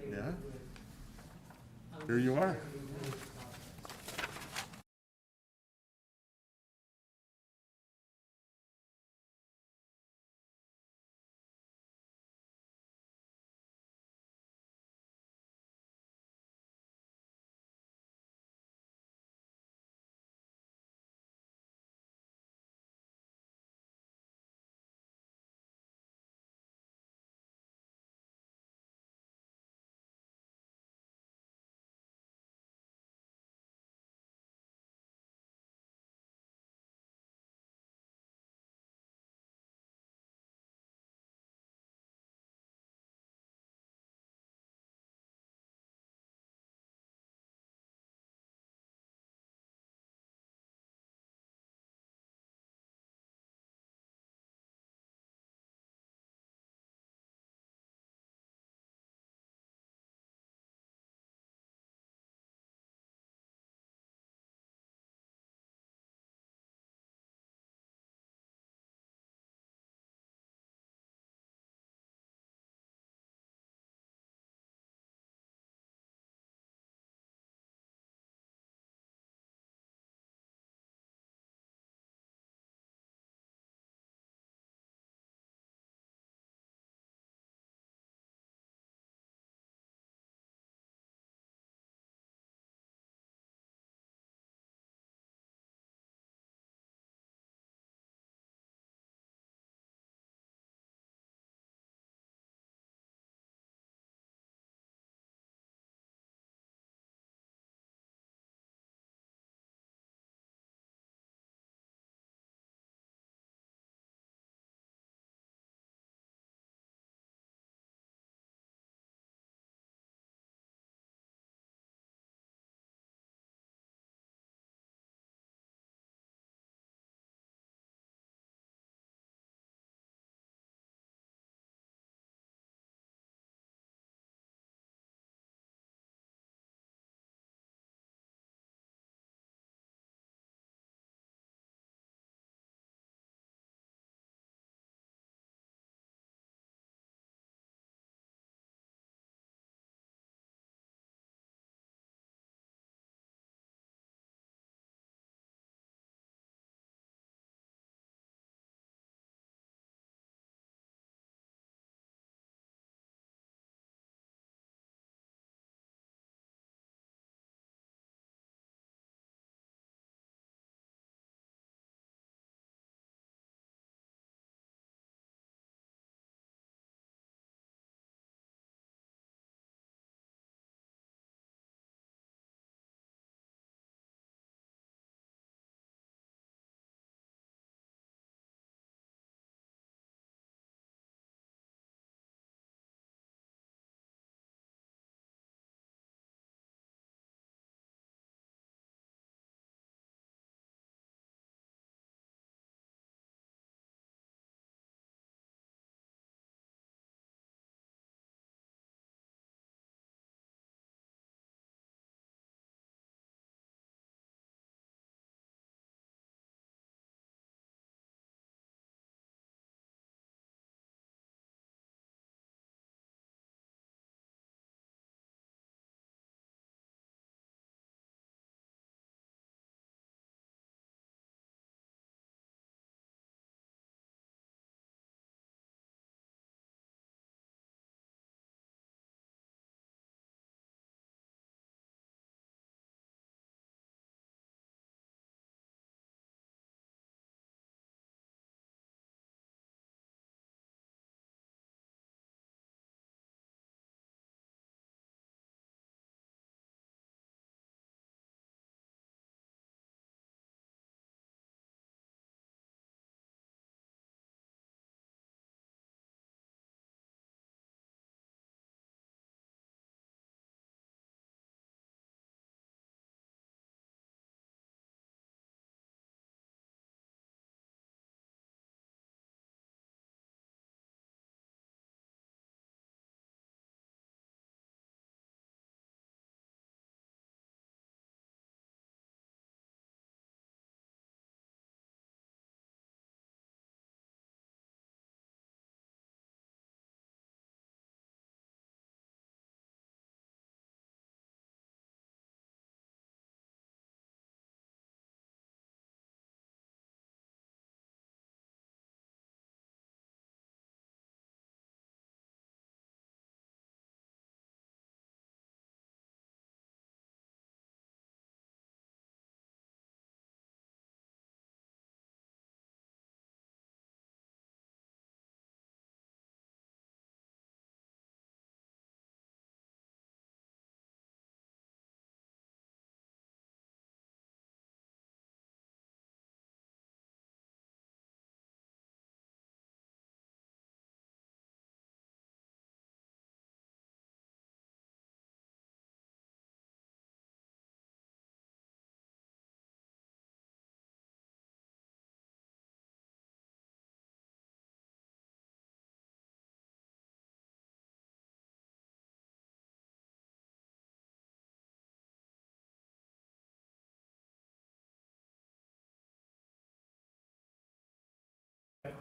Yeah. Here you are.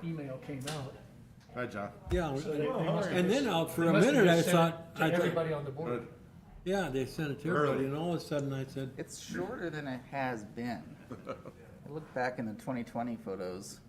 email came out. Hi, John. Yeah, So they must have and then just- for they a must have minute I just sent it thought, to everybody on the board. Good. yeah, they sent it to everybody, and all of a sudden I said, It's shorter than it has been. I look back in the 2020 photos.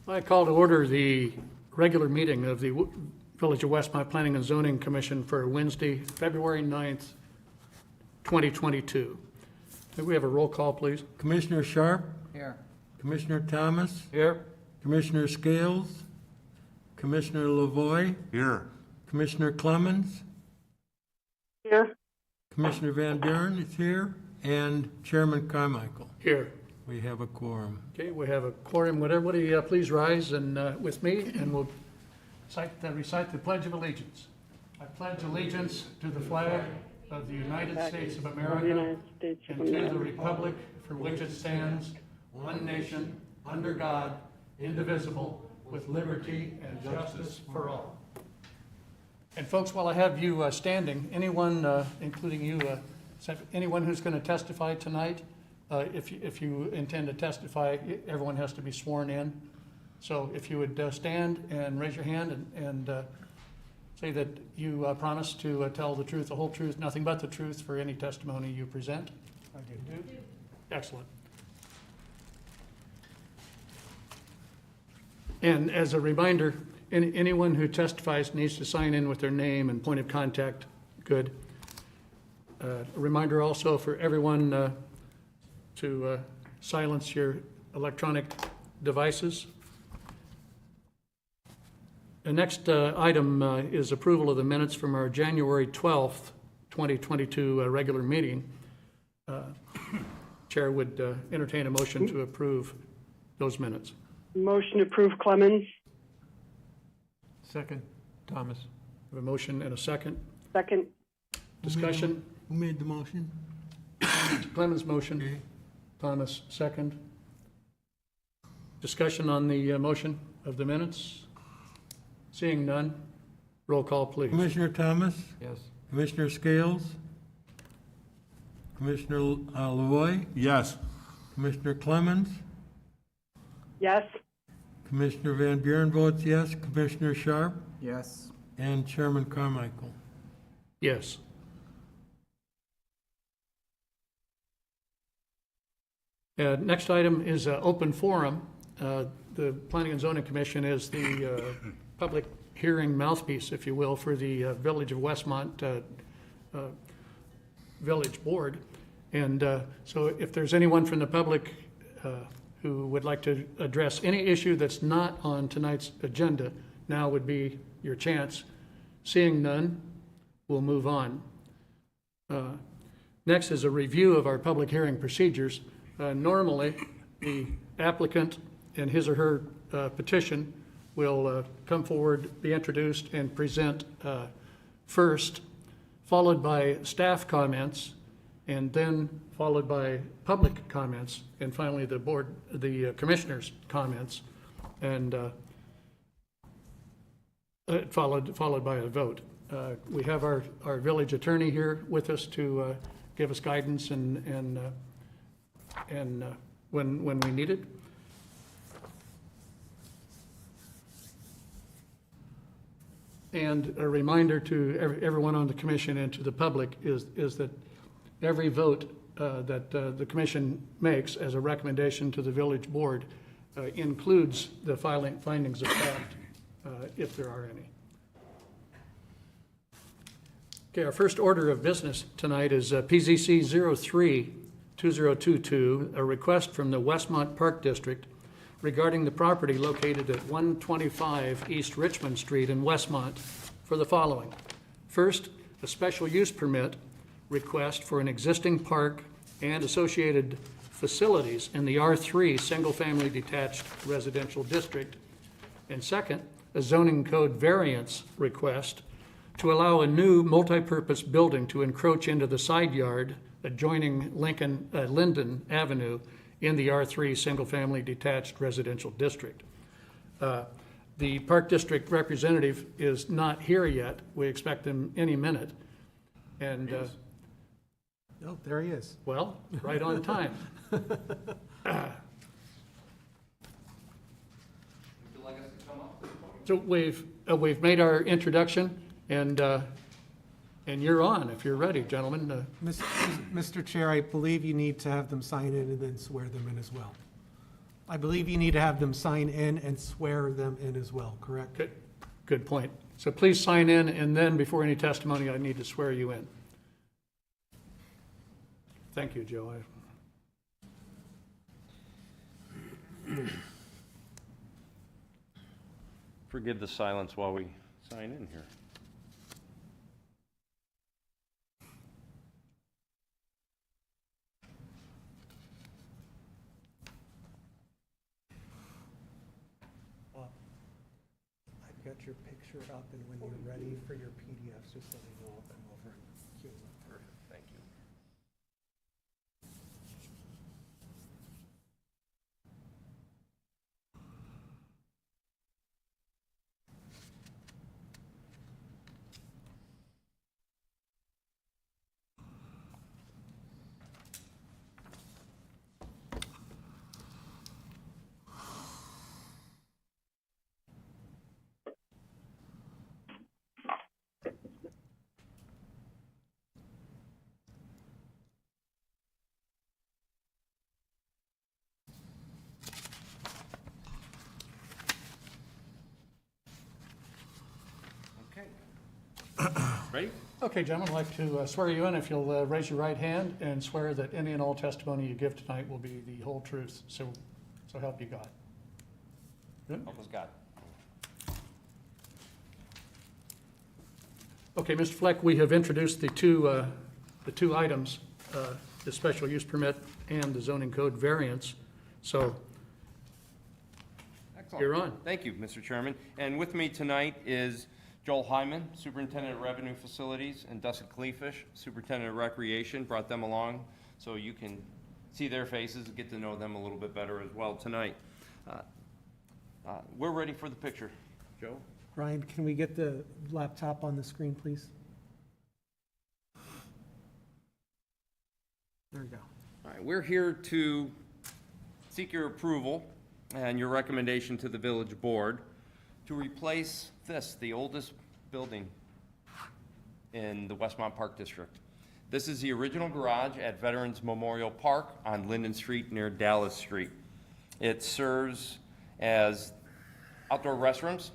I call to order the regular meeting of the Village of Westmont Planning and Zoning Commission for Wednesday, February 9th, 2022. May we have a roll call, please? Commissioner Sharp, Here. Commissioner Thomas, Here. Commissioner Scales, Commissioner Lavoy, Here. Commissioner Clemens, Here. Commissioner Van Buren is here, and Chairman Carmichael. Here. We have a quorum. Okay, we have a quorum. Would everybody please rise and with me, and we'll recite the Pledge of Allegiance. I pledge allegiance to the flag of the United States of America United States of and to the America. republic for which it stands, one nation, under God, indivisible, with liberty and justice for all. And folks, while I have you standing, anyone, including you, anyone who's going to testify tonight, if you intend to testify, everyone has to be sworn in. So if you would stand and raise your hand and say that you promise to tell the truth, the whole truth, nothing but the truth for any testimony you present. I do. Excellent. And as a reminder, anyone who testifies needs to sign in with their name and point of contact. Good. A reminder also for everyone to silence your electronic devices. The next item is approval of the minutes from our January 12th, 2022 regular meeting. Chair would entertain a motion to approve those minutes. Motion to approve Clemens. Second, Thomas. We have a motion and a second. Second. Discussion. Who made the motion? Clemens motion. Okay. Thomas second. Discussion on the motion of the minutes. Seeing none. Roll call, please. Commissioner Thomas? Yes. Commissioner Scales? Commissioner Loy? Yes. Commissioner Clemens? yes, Commissioner Van Buren votes yes. Commissioner Sharp? Yes. And Chairman Carmichael. Yes. Next item is open forum. The Planning and Zoning Commission is the public hearing mouthpiece, if you will, for the Village of Westmont Village Board. And so if there's anyone from the public who would like to address any issue that's not on tonight's agenda, now would be your chance. Seeing none, we'll move on. Next is a review of our public hearing procedures. Normally, the applicant and his or her petition will come forward, be introduced, and present first, followed by staff comments, and then followed by public comments, and finally the commissioners' comments, and followed by a vote. We have our village attorney here with us to give us guidance and when we need it. And a reminder to everyone on the commission and to the public is that every vote that the commission makes as a recommendation to the village board includes the findings of fact, if there are any. Okay, our first order of business tonight is PZC 03-2022, a request from the Westmont Park District regarding the property located at 125 East Richmond Street in Westmont for the following. First, a special use permit request for an existing park and associated facilities in the R3 single-family detached residential district. And second, a zoning code variance request to allow a new multi-purpose building to encroach into the side yard adjoining Linden Avenue in the R3 single-family detached residential district. The Park District representative is not here yet. We expect them any minute. And, Oh, there he is. well, right on time. So we've made our introduction, and you're on if you're ready, gentlemen. Mr. Chair, I believe you need to have them sign in and then swear them in as well. I believe you need to have them sign in and swear them in as well, correct? Good point. So please sign in, and then before any testimony, I need to swear you in. Thank you, Joe. Forgive the silence while we sign in here. I've got your picture up, and when you're ready for your PDFs, just let me know. I'll come over and cue them up. Perfect, thank you. Ready? Okay, gentlemen, I'd like to swear you in. If you'll raise your right hand and swear that any and all testimony you give tonight will be the whole truth, so help you God. Good? Help us God. Okay, Mr. Fleck, we have introduced the two items, the special use permit and the zoning code variance. So Excellent. you're on. Thank you, Mr. Chairman. And with me tonight is Joel Hyman, Superintendent of Revenue Facilities, and Dustin Kalifish, Superintendent of Recreation. Brought them along so you can see their faces and get to know them a little bit better as well tonight. We're ready for the picture. Joe? Ryan, can we get the laptop on the screen, please? There we go. All right, we're here to seek your approval and your recommendation to the village board to replace this, the oldest building in the Westmont Park District. This is the original garage at Veterans Memorial Park on Linden Street near Dallas Street. It serves as outdoor restrooms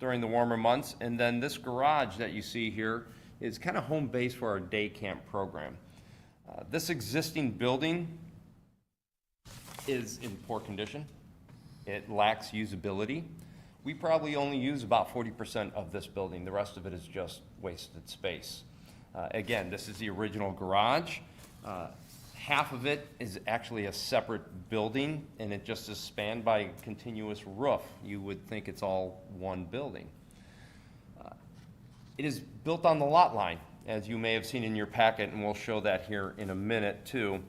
during the warmer months, and then this garage that you see here is kind of home base for our day camp program. This existing building is in poor condition. It lacks usability. We probably only use about 40% of this building. The rest of it is just wasted space. Again, this is the original garage. Half of it is actually a separate building, and it just is spanned by a continuous roof. You would think it's all one building. It is built on the lot line, as you may have seen in your packet, and we'll show that here in a minute too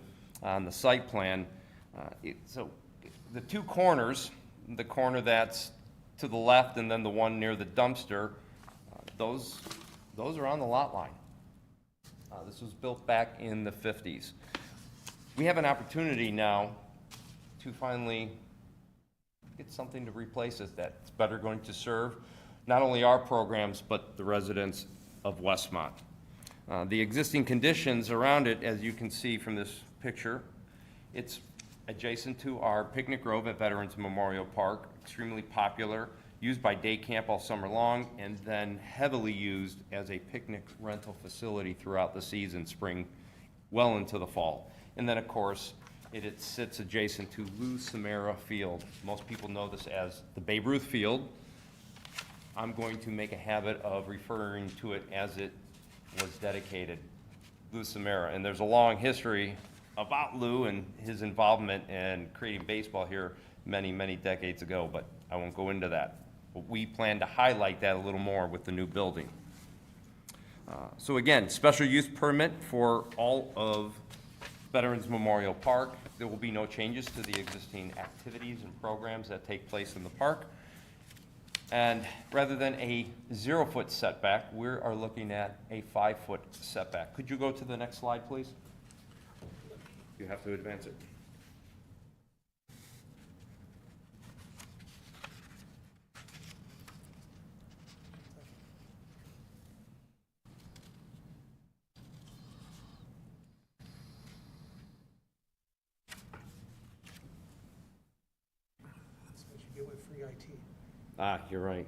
on the site plan. So the two corners, the corner that's to the left and then the one near the dumpster, those are on the lot line. This was built back in the 50s. We have an opportunity now to finally get something to replace it that's better going to serve not only our programs, but the residents of Westmont. The existing conditions around it, as you can see from this picture, it's adjacent to our picnic grove at Veterans Memorial Park, extremely popular, used by day camp all summer long, and then heavily used as a picnic rental facility throughout the season, spring, well into the fall. And then, of course, it sits adjacent to Lou Samara Field. Most people know this as the Babe Ruth Field. I'm going to make a habit of referring to it as it was dedicated, Lou Samara. And there's a long history about Lou and his involvement in creating baseball here many, many decades ago, but I won't go into that. But we plan to highlight that a little more with the new building. So again, special use permit for all of Veterans Memorial Park. There will be no changes to the existing activities and programs that take place in the park. And rather than a 0-foot setback, we are looking at a 5-foot setback. Could you go to the next slide, please? You have to advance it. That's what you get with free IT. Ah, you're right.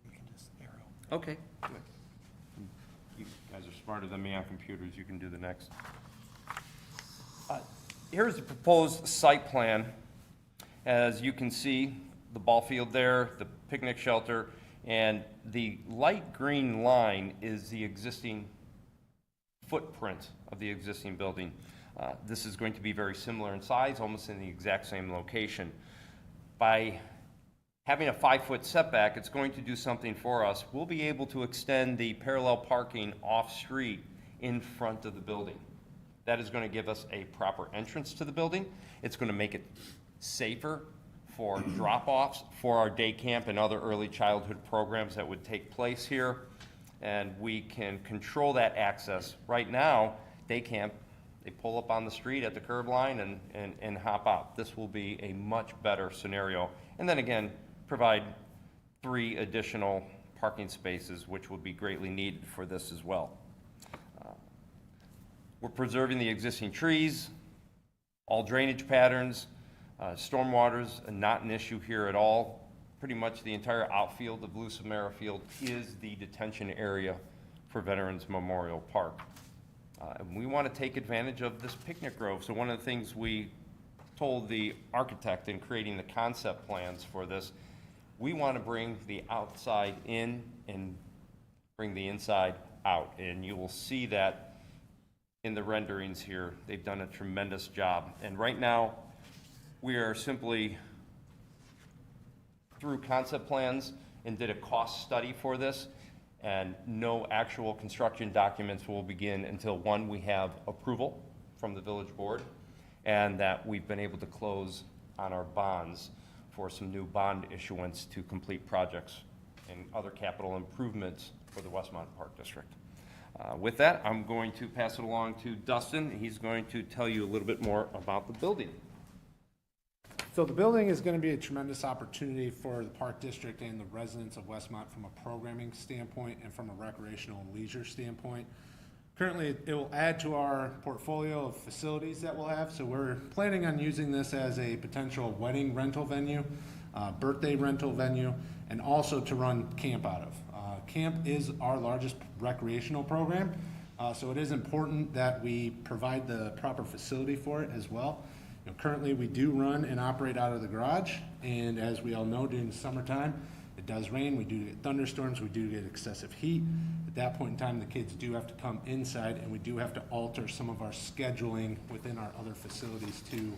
You can just arrow. Okay. You guys are smarter than me on computers. You can do the next. Here's the proposed site plan. As you can see, the ball field there, the picnic shelter, and the light green line is the existing footprint of the existing building. This is going to be very similar in size, almost in the exact same location. By having a 5-foot setback, it's going to do something for us. We'll be able to extend the parallel parking off-street in front of the building. That is going to give us a proper entrance to the building. It's going to make it safer for drop-offs for our day camp and other early childhood programs that would take place here. And we can control that access. Right now, day camp, they pull up on the street at the curb line and hop out. This will be a much better scenario. And then again, provide 3 additional parking spaces, which would be greatly needed for this as well. We're preserving the existing trees, all drainage patterns, stormwater's not an issue here at all. Pretty much the entire outfield of Lou Samara Field is the detention area for Veterans Memorial Park. And we want to take advantage of this picnic grove. So one of the things we told the architect in creating the concept plans for this, we want to bring the outside in and bring the inside out. And you will see that in the renderings here. They've done a tremendous job. And right now, we are simply through concept plans and did a cost study for this. And no actual construction documents will begin until, one, we have approval from the village board, and that we've been able to close on our bonds for some new bond issuance to complete projects and other capital improvements for the Westmont Park District. With that, I'm going to pass it along to Dustin. He's going to tell you a little bit more about the building. So the building is going to be a tremendous opportunity for the Park District and the residents of Westmont from a programming standpoint and from a recreational and leisure standpoint. Currently, it will add to our portfolio of facilities that we'll have. So we're planning on using this as a potential wedding rental venue, birthday rental venue, and also to run camp out of. Camp is our largest recreational program, so it is important that we provide the proper facility for it as well. You know, currently, we do run and operate out of the garage, and as we all know, during the summertime, it does rain, we do get thunderstorms, we do get excessive heat. At that point in time, the kids do have to come inside, and we do have to alter some of our scheduling within our other facilities to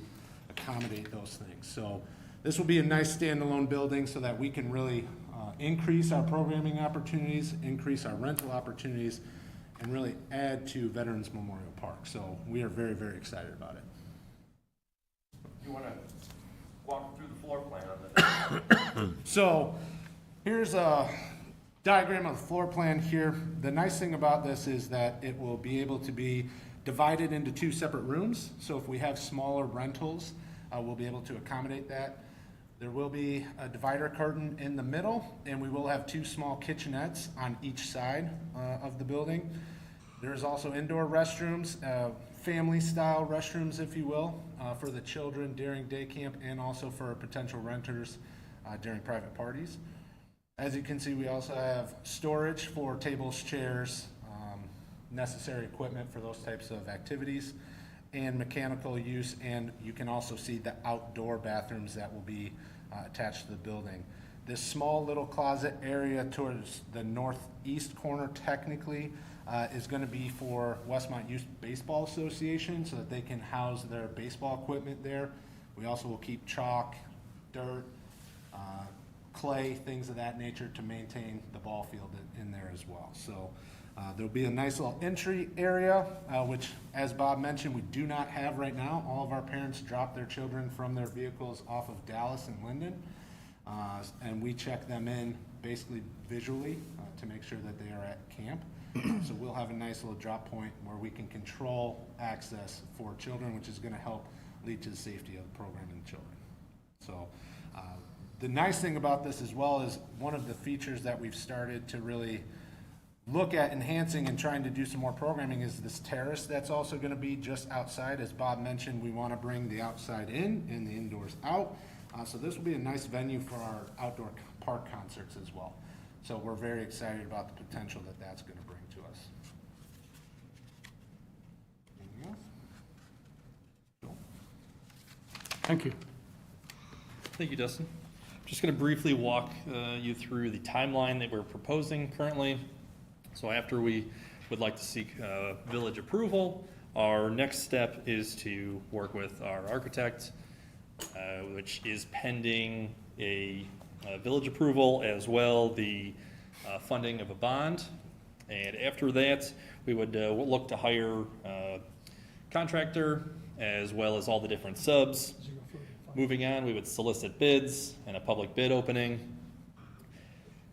accommodate those things. So this will be a nice standalone building so that we can really increase our programming opportunities, increase our rental opportunities, and really add to Veterans Memorial Park. So we are very, very excited about it. You want to walk through the floor plan on this? So here's a diagram of the floor plan here. The nice thing about this is that it will be able to be divided into two separate rooms. So if we have smaller rentals, we'll be able to accommodate that. There will be a divider curtain in the middle, and we will have two small kitchenettes on each side of the building. There is also indoor restrooms, family-style restrooms, if you will, for the children during day camp and also for potential renters during private parties. As you can see, we also have storage for tables, chairs, necessary equipment for those types of activities, and mechanical use, and you can also see the outdoor bathrooms that will be attached to the building. This small little closet area towards the northeast corner technically is going to be for Westmont Youth Baseball Association so that they can house their baseball equipment there. We also will keep chalk, dirt, clay, things of that nature to maintain the ball field in there as well. So there'll be a nice little entry area, which, as Bob mentioned, we do not have right now. All of our parents drop their children from their vehicles off of Dallas and Linden, and we check them in basically visually to make sure that they are at camp. So we'll have a nice little drop point where we can control access for children, which is going to help lead to the safety of the program and the children. So the nice thing about this as well is one of the features that we've started to really look at enhancing and trying to do some more programming is this terrace that's also going to be just outside. As Bob mentioned, we want to bring the outside in and the indoors out. So this will be a nice venue for our outdoor park concerts as well. So we're very excited about the potential that that's going to bring to us. Anything else? Joel? Thank you. Thank you, Dustin. Just going to briefly walk you through the timeline that we're proposing currently. So after we would like to seek village approval, our next step is to work with our architect, which is pending a village approval as well the funding of a bond. And after that, we would look to hire a contractor as well as all the different subs. Moving on, we would solicit bids and a public bid opening.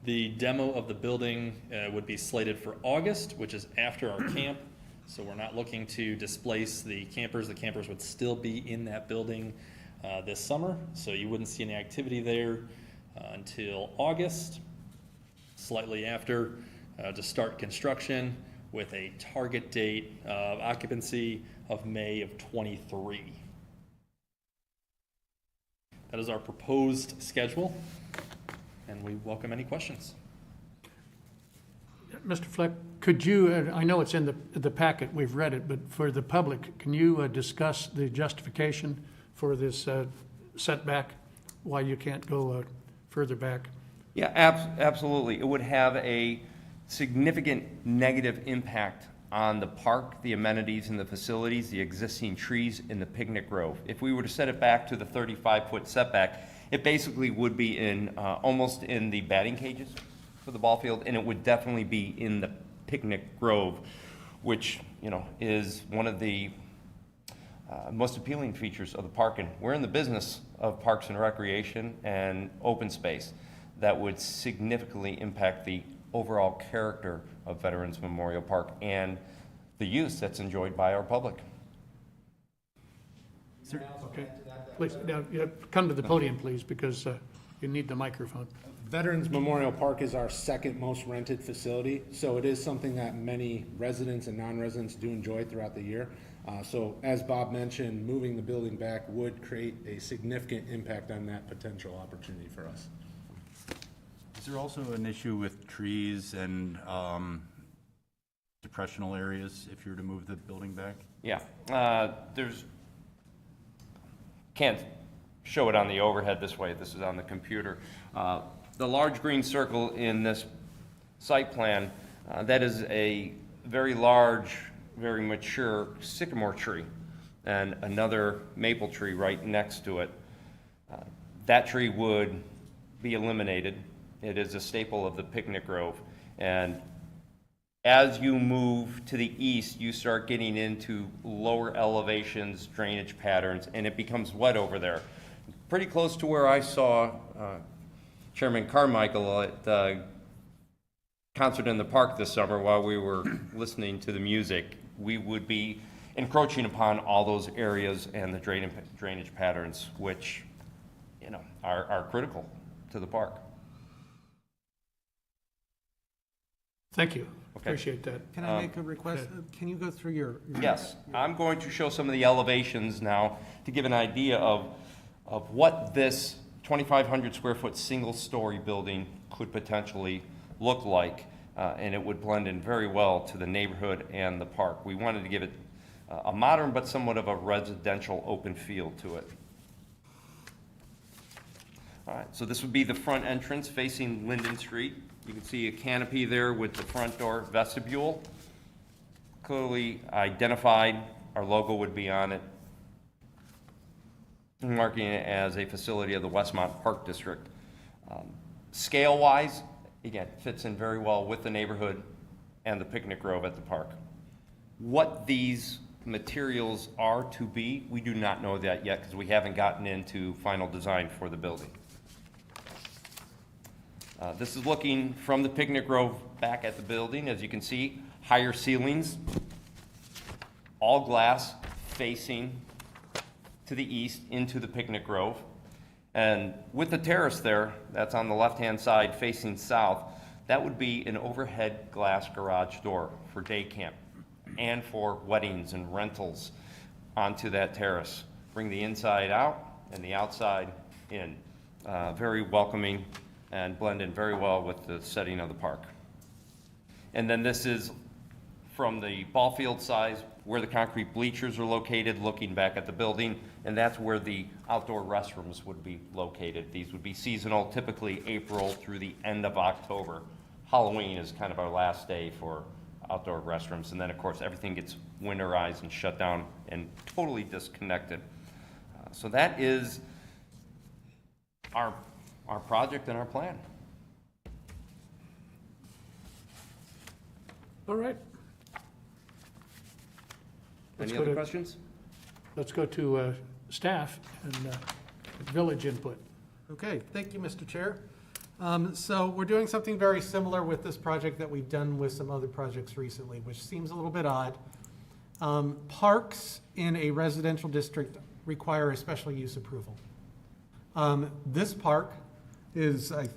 The demo of the building would be slated for August, which is after our camp. So we're not looking to displace the campers. The campers would still be in that building this summer. So you wouldn't see any activity there until August, slightly after, to start construction with a target date of occupancy of May of 23. That is our proposed schedule, and we welcome any questions. Mr. Fleck, could you, I know it's in the packet, we've read it, but for the public, can you discuss the justification for this setback, why you can't go further back? Yeah, absolutely. It would have a significant negative impact on the park, the amenities and the facilities, the existing trees in the picnic grove. If we were to set it back to the 35-foot setback, it basically would be in almost in the batting cages for the ball field, and it would definitely be in the picnic grove, which, you know, is one of the most appealing features of the park. And we're in the business of parks and recreation and open space that would significantly impact the overall character of Veterans Memorial Park and the use that's enjoyed by our public. Okay. Please, now, yeah, come to the podium, please, because you need the microphone. Veterans Memorial Park is our second most rented facility, so it is something that many residents and non-residents do enjoy throughout the year. So as Bob mentioned, moving the building back would create a significant impact on that potential opportunity for us. Is there also an issue with trees and depressional areas if you were to move the building back? Yeah, can't show it on the overhead this way, this is on the computer. The large green circle in this site plan, that is a very large, very mature sycamore tree and another maple tree right next to it. That tree would be eliminated. It is a staple of the picnic grove. And as you move to the east, you start getting into lower elevations, drainage patterns, and it becomes wet over there. Pretty close to where I saw Chairman Carmichael at the concert in the park this summer while we were listening to the music. We would be encroaching upon all those areas and the drainage patterns, which, you know, are critical to the park. Thank you. Okay. Appreciate that. Can I make a request? Can you go through your? Yes, I'm going to show some of the elevations now to give an idea of what this 2,500 square foot single-story building could potentially look like, and it would blend in very well to the neighborhood and the park. We wanted to give it a modern but somewhat of a residential open feel to it. All right, so this would be the front entrance facing Linden Street. You can see a canopy there with the front door vestibule. Clearly identified, our logo would be on it, marking it as a facility of the Westmont Park District. Scale-wise, again, fits in very well with the neighborhood and the picnic grove at the park. What these materials are to be, we do not know that yet because we haven't gotten into final design for the building. This is looking from the picnic grove back at the building. As you can see, higher ceilings, all glass facing to the east into the picnic grove. And with the terrace there, that's on the left-hand side facing south, that would be an overhead glass garage door for day camp and for weddings and rentals onto that terrace. Bring the inside out and the outside in. Very welcoming and blend in very well with the setting of the park. And then this is from the ball field size where the concrete bleachers are located, looking back at the building, and that's where the outdoor restrooms would be located. These would be seasonal, typically April through the end of October. Halloween is kind of our last day for outdoor restrooms, and then of course everything gets winterized and shut down and totally disconnected. So that is our project and our plan. All right. Let's Any go other to- questions? Let's go to staff and village input. Okay, thank you, Mr. Chair. So we're doing something very similar with this project that we've done with some other projects recently, which seems a little bit odd. Parks in a residential district require a special use approval. This park is, I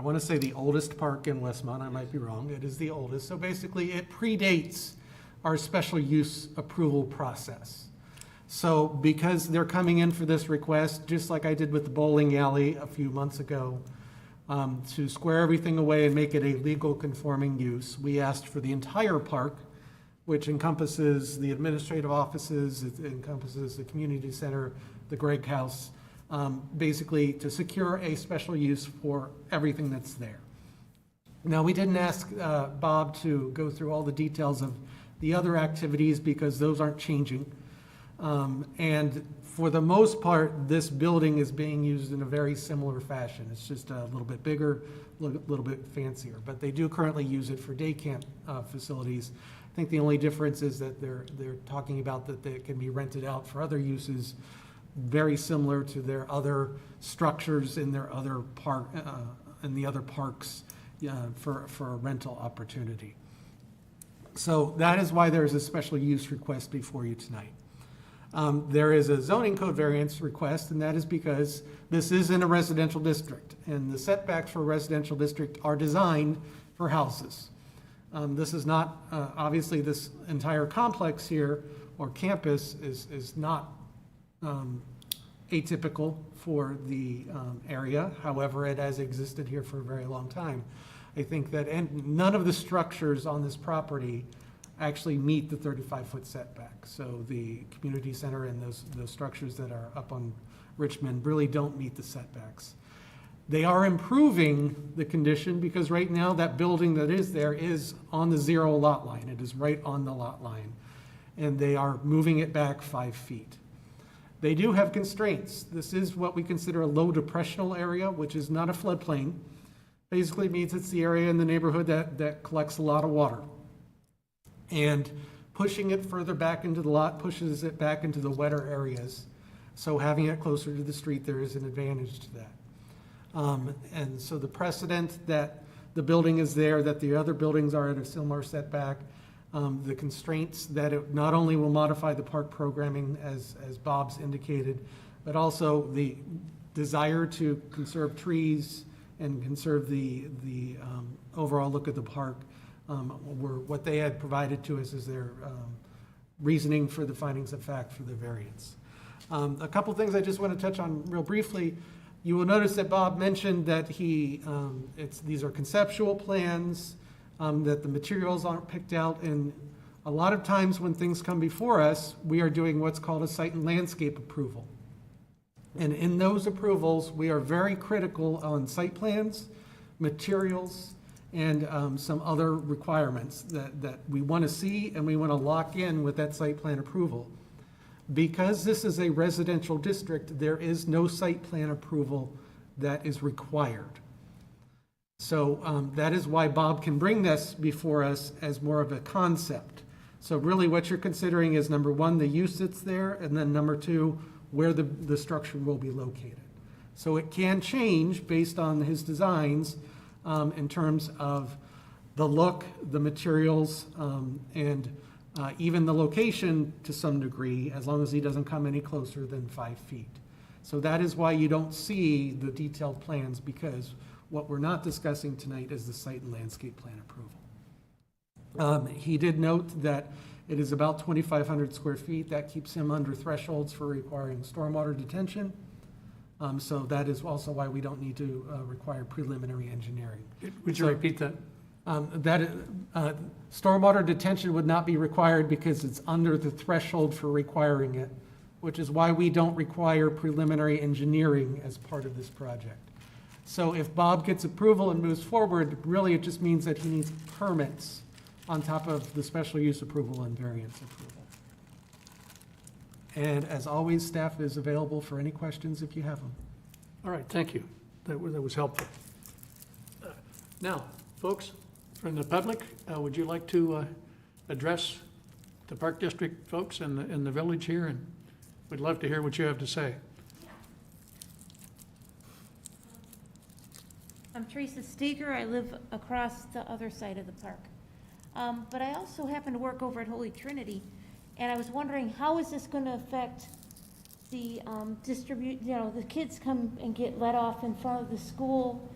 want to say the oldest park in Westmont. I might be wrong. It is the oldest. So basically it predates our special use approval process. So because they're coming in for this request, just like I did with the bowling alley a few months ago, to square everything away and make it a legal conforming use, we asked for the entire park, which encompasses the administrative offices, it encompasses the community center, the Gregg House, basically to secure a special use for everything that's there. Now, we didn't ask Bob to go through all the details of the other activities because those aren't changing. And for the most part, this building is being used in a very similar fashion. It's just a little bit bigger, a little bit fancier, but they do currently use it for day camp facilities. I think the only difference is that they're talking about that they can be rented out for other uses, very similar to their other structures in their other in the other parks for a rental opportunity. So that is why there's a special use request before you tonight. There is a zoning code variance request, and that is because this is in a residential district, and the setbacks for a residential district are designed for houses. This is not, obviously, this entire complex here, or campus, is not atypical for the area. However, it has existed here for a very long time. I think that none of the structures on this property actually meet the 35-foot setback. So the community center and those structures that are up on Richmond really don't meet the setbacks. They are improving the condition because right now that building that is there is on the 0 lot line. It is right on the lot line. And they are moving it back 5 feet. They do have constraints. This is what we consider a low depressional area, which is not a floodplain. Basically means it's the area in the neighborhood that collects a lot of water. And pushing it further back into the lot pushes it back into the wetter areas. So having it closer to the street, there is an advantage to that. And so the precedent that the building is there, that the other buildings are at a similar setback, the constraints that it not only will modify the park programming as Bob's indicated, but also the desire to conserve trees and conserve the overall look at the park were what they had provided to us as their reasoning for the findings of fact for the variance. A couple things I just want to touch on real briefly. You will notice that Bob mentioned that these are conceptual plans, that the materials aren't picked out, and a lot of times when things come before us, we are doing what's called a site and landscape approval. And in those approvals, we are very critical on site plans, materials, and some other requirements that we want to see and we want to lock in with that site plan approval. Because this is a residential district, there is no site plan approval that is required. So that is why Bob can bring this before us as more of a concept. So really what you're considering is number one, the use that's there, and then number two, where the structure will be located. So it can change based on his designs in terms of the look, the materials, and even the location to some degree, as long as he doesn't come any closer than 5 feet. So that is why you don't see the detailed plans, because what we're not discussing tonight is the site and landscape plan approval. He did note that it is about 2,500 square feet. That keeps him under thresholds for requiring stormwater detention. So that is also why we don't need to require preliminary engineering. Would you repeat that? Stormwater detention would not be required because it's under the threshold for requiring it, which is why we don't require preliminary engineering as part of this project. So if Bob gets approval and moves forward, really it just means that he needs permits on top of the special use approval and variance approval. And as always, staff is available for any questions if you have them. All right, thank you. That was helpful. Now, folks, from the public, would you like to address the Park District folks in the village here? And we'd love to hear what you have to say. I'm Teresa Steger. I live across the other side of the park. But I also happen to work over at Holy Trinity, and I was wondering, how is this going to affect the the kids come and get let off in front of the school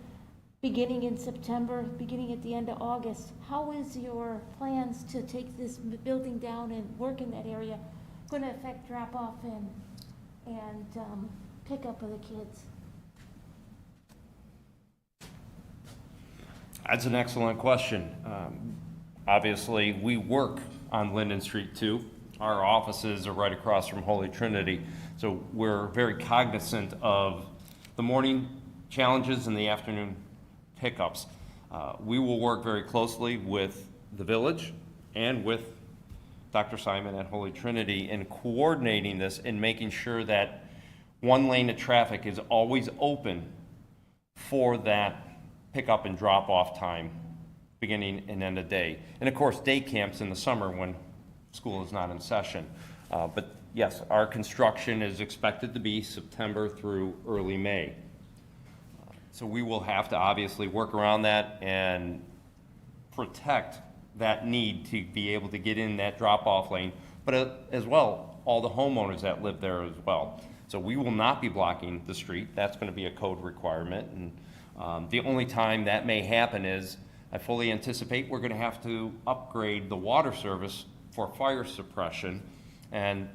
beginning in September, beginning at the end of August. How is your plans to take this building down and work in that area going to affect drop-off and pickup of the kids? That's an excellent question. Obviously, we work on Linden Street too. Our offices are right across from Holy Trinity, so we're very cognizant of the morning challenges and the afternoon pickups. We will work very closely with the village and with Dr. Simon at Holy Trinity in coordinating this and making sure that one lane of traffic is always open for that pickup and drop-off time, beginning and end of day. And of course, day camps in the summer when school is not in session. But yes, our construction is expected to be September through early May. So we will have to obviously work around that and protect that need to be able to get in that drop-off lane, but as well, all the homeowners that live there as well. So we will not be blocking the street. That's going to be a code requirement. And the only time that may happen is I fully anticipate we're going to have to upgrade the water service for fire suppression, and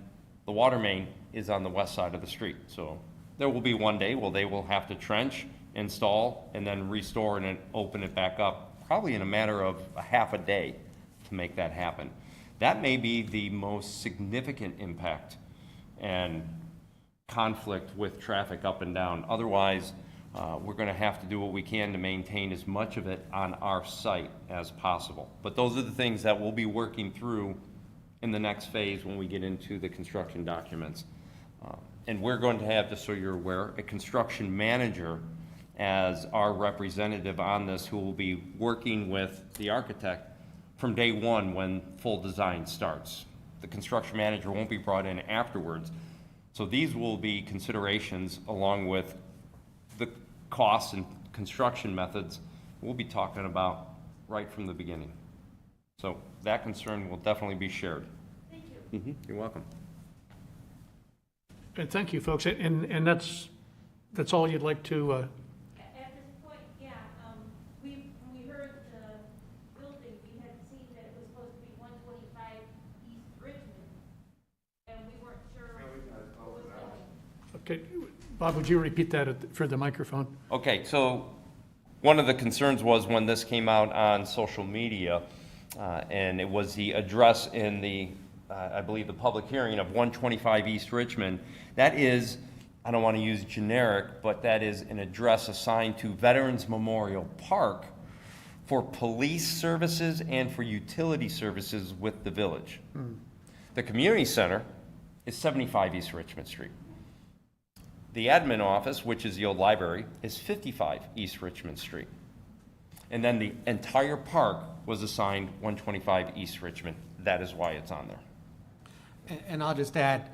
the water main is on the west side of the street. So there will be one day where they will have to trench, install, and then restore and then open it back up, probably in a matter of a half a day to make that happen. That may be the most significant impact and conflict with traffic up and down. Otherwise, we're going to have to do what we can to maintain as much of it on our site as possible. But those are the things that we'll be working through in the next phase when we get into the construction documents. And we're going to have, just so you're aware, a construction manager as our representative on this, who will be working with the architect from day one when full design starts. The construction manager won't be brought in afterwards. So these will be considerations along with the costs and construction methods we'll be talking about right from the beginning. So that concern will definitely be shared. Thank you. You're welcome. And thank you, folks. And that's all you'd like to, At this point, yeah, when we heard the building, we had seen that it was supposed to be 125 East Richmond, and we weren't sure what was going. okay, Bob, would you repeat that for the microphone? Okay, so one of the concerns was when this came out on social media, and it was the address in the, I believe, the public hearing of 125 East Richmond. That is, I don't want to use generic, but that is an address assigned to Veterans Memorial Park for police services and for utility services with the village. The community center is 75 East Richmond Street. The admin office, which is the old library, is 55 East Richmond Street. And then the entire park was assigned 125 East Richmond. That is why it's on there. And I'll just add,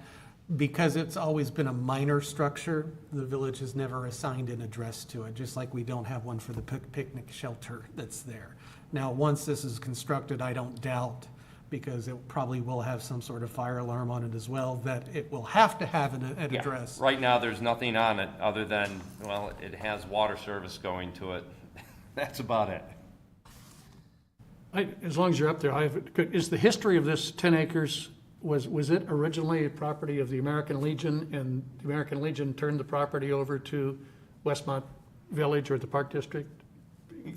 because it's always been a minor structure, the village has never assigned an address to it, just like we don't have one for the picnic shelter that's there. Now, once this is constructed, I don't doubt, because it probably will have some sort of fire alarm on it as well, that it will have to have an Yeah. address. Right now, there's nothing on it other than, well, it has water service going to it. That's about it. As long as you're up there, is the history of this 10 acres, was it originally a property of the American Legion, and the American Legion turned the property over to Westmont Village or the Park District?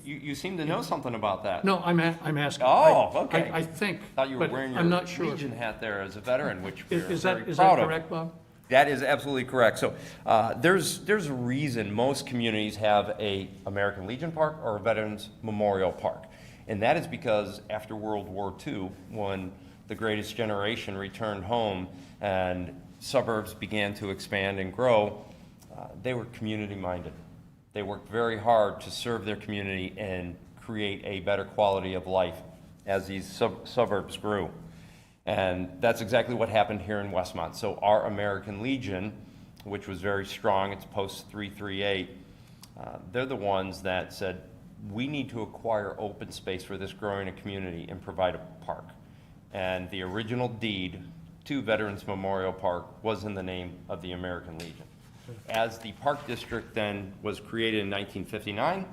You seem to know something about that. No, I'm asking. Oh, okay. I think, Thought you were but wearing your I'm not sure. Legion hat there as a veteran, which we're Is very that proud of. correct, Bob? That is absolutely correct. So there's a reason most communities have a American Legion Park or a Veterans Memorial Park. And that is because after World War II, when the greatest generation returned home and suburbs began to expand and grow, they were community-minded. They worked very hard to serve their community and create a better quality of life as these suburbs grew. And that's exactly what happened here in Westmont. So our American Legion, which was very strong, it's post 338, they're the ones that said, we need to acquire open space for this growing community and provide a park. And the original deed to Veterans Memorial Park was in the name of the American Legion. As the Park District then was created in 1959,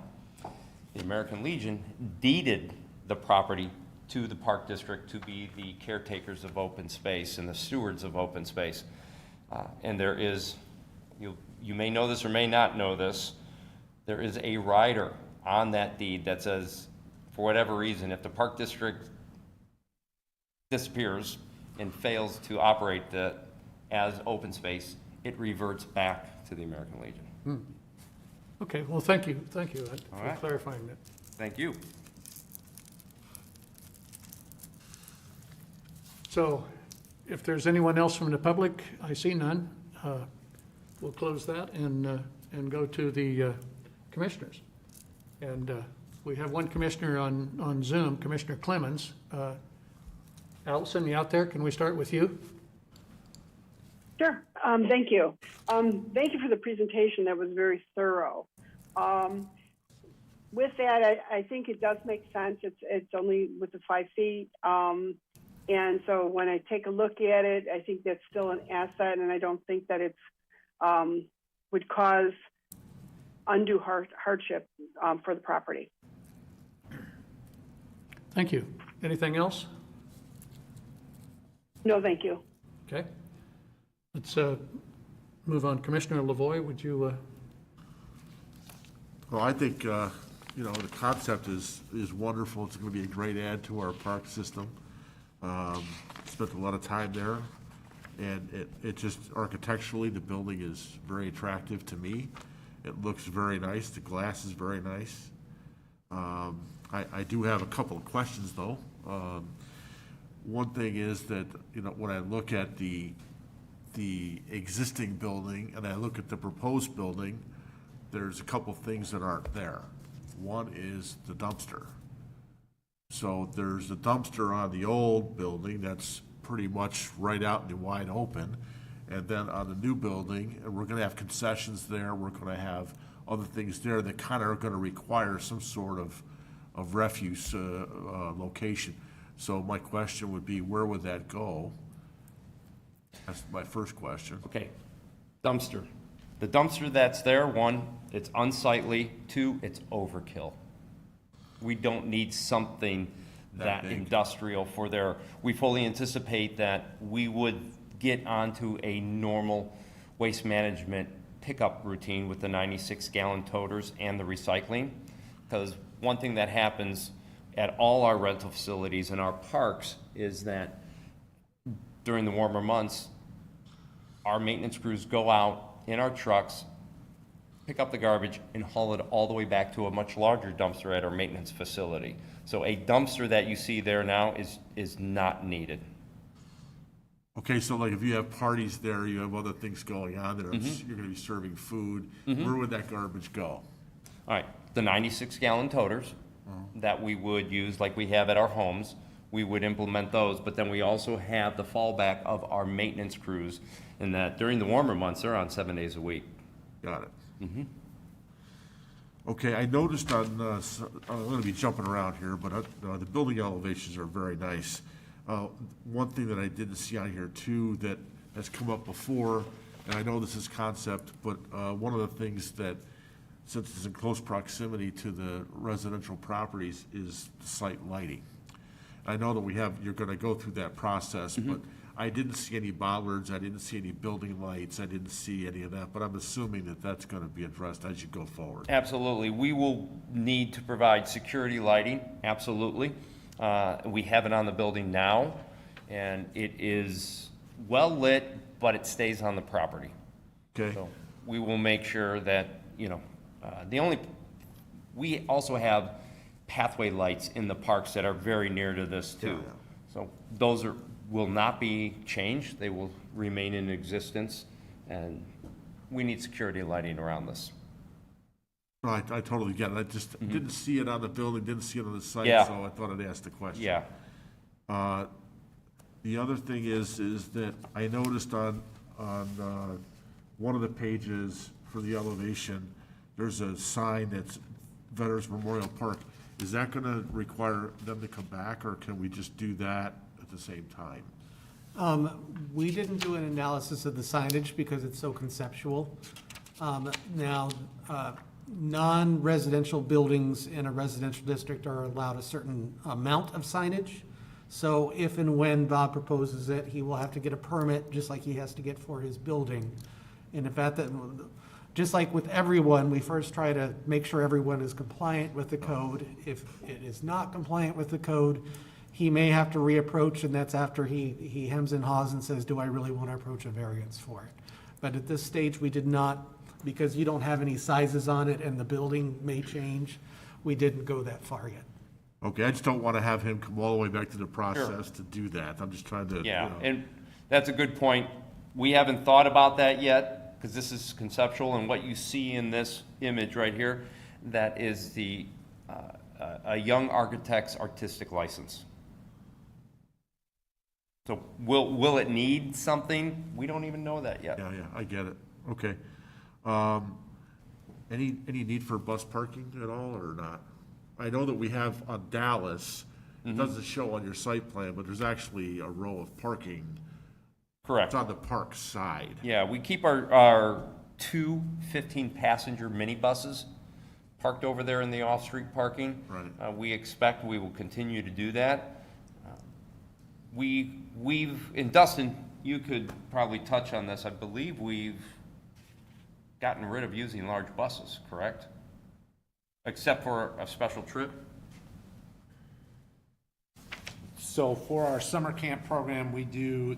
the American Legion deeded the property to the Park District to be the caretakers of open space and the stewards of open space. And there is, you may know this or may not know this, there is a rider on that deed that says, for whatever reason, if the Park District disappears and fails to operate as open space, it reverts back to the American Legion. Okay, well, thank you for right. clarifying that. Thank you. So if there's anyone else from the public, I see none. We'll close that and go to the commissioners. And we have one commissioner on Zoom, Commissioner Clemens. Allison, you out there? Can we start with you? Sure. Thank you. Thank you for the presentation. That was very thorough. With that, I think it does make sense. It's only with the 5 feet. And so when I take a look at it, I think that's still an asset, and I don't think that it's would cause undue hardship for the property. Thank you. Anything else? No, thank you. Okay. Let's move on. Commissioner Lavoy, would you? Well, I think, the concept is wonderful. It's going to be a great add to our park system. Spent a lot of time there, and it just architecturally, the building is very attractive to me. It looks very nice. The glass is very nice. I do have a couple of questions, though. One thing is that, when I look at the existing building and I look at the proposed building, there's a couple things that aren't there. One is the dumpster. So there's a dumpster on the old building that's pretty much right out in the wide open. And then on the new building, we're gonna have concessions there, we're gonna have other things there that kind of are gonna require some sort of refuse location. So my question would be, where would that go? That's my first question. Okay, dumpster. The dumpster that's there, one, it's unsightly. Two, it's overkill. We don't need something that big. industrial for there. We fully anticipate that we would get onto a normal waste management pickup routine with the 96-gallon toters and the recycling. Because one thing that happens at all our rental facilities and our parks is that during the warmer months, our maintenance crews go out in our trucks, pick up the garbage, and haul it all the way back to a much larger dumpster at our maintenance facility. So a dumpster that you see there now is not needed. Okay, so like if you have parties there, you have other things going on there, you're gonna be serving food, where would that garbage go? All right, the 96-gallon toters that we would use like we have at our homes, we would implement those, but then we also have the fallback of our maintenance crews, and that during the warmer months, they're on 7 days a week. Got it. Okay, I noticed on, I'm gonna be jumping around here, but the building elevations are very nice. One thing that I didn't see on here too that has come up before, and I know this is concept, but one of the things that, since it's in close proximity to the residential properties, is the site lighting. I know that you're gonna go through that process, but I didn't see any bollards, I didn't see any building lights, I didn't see any of that, but I'm assuming that that's gonna be addressed as you go forward. Absolutely. We will need to provide security lighting, absolutely. We have it on the building now, and it is well lit, but it stays on the property. Okay, So we will make sure that, we also have pathway lights in the parks that are very near to this too. Yeah. So those will not be changed, they will remain in existence, and we need security lighting around this. I totally get it, I just didn't see it on the building, didn't see it on the site, Yeah. so I thought I'd ask the question. Yeah, The other thing is that I noticed on one of the pages for the elevation, there's a sign that's Veterans Memorial Park. Is that gonna require them to come back, or can we just do that at the same time? We didn't do an analysis of the signage because it's so conceptual. Now, non-residential buildings in a residential district are allowed a certain amount of signage. So if and when Bob proposes it, he will have to get a permit, just like he has to get for his building. And if just like with everyone, we first try to make sure everyone is compliant with the code. If it is not compliant with the code, he may have to reapproach, and that's after he hems and haws and says, do I really want to approach a variance for it? But at this stage, we did not, because you don't have any sizes on it and the building may change, we didn't go that far yet. Okay, I just don't want to have him come all the way back to the process to do that. I'm just trying to, you Yeah, know. and that's a good point. We haven't thought about that yet, because this is conceptual, and what you see in this image right here, that is a young architect's artistic license. So will it need something? We don't even know that yet. Yeah, I get it. Okay. Any need for bus parking at all or not? I know that we have on Dallas, it doesn't show on your site plan, but there's actually a row of parking. Correct. It's on the park side. Yeah, we keep our two 15-passenger minibuses parked over there in the off-street parking. Right. We expect we will continue to do that. And Dustin, you could probably touch on this. I believe we've gotten rid of using large buses, correct? Except for a special trip? So for our summer camp program,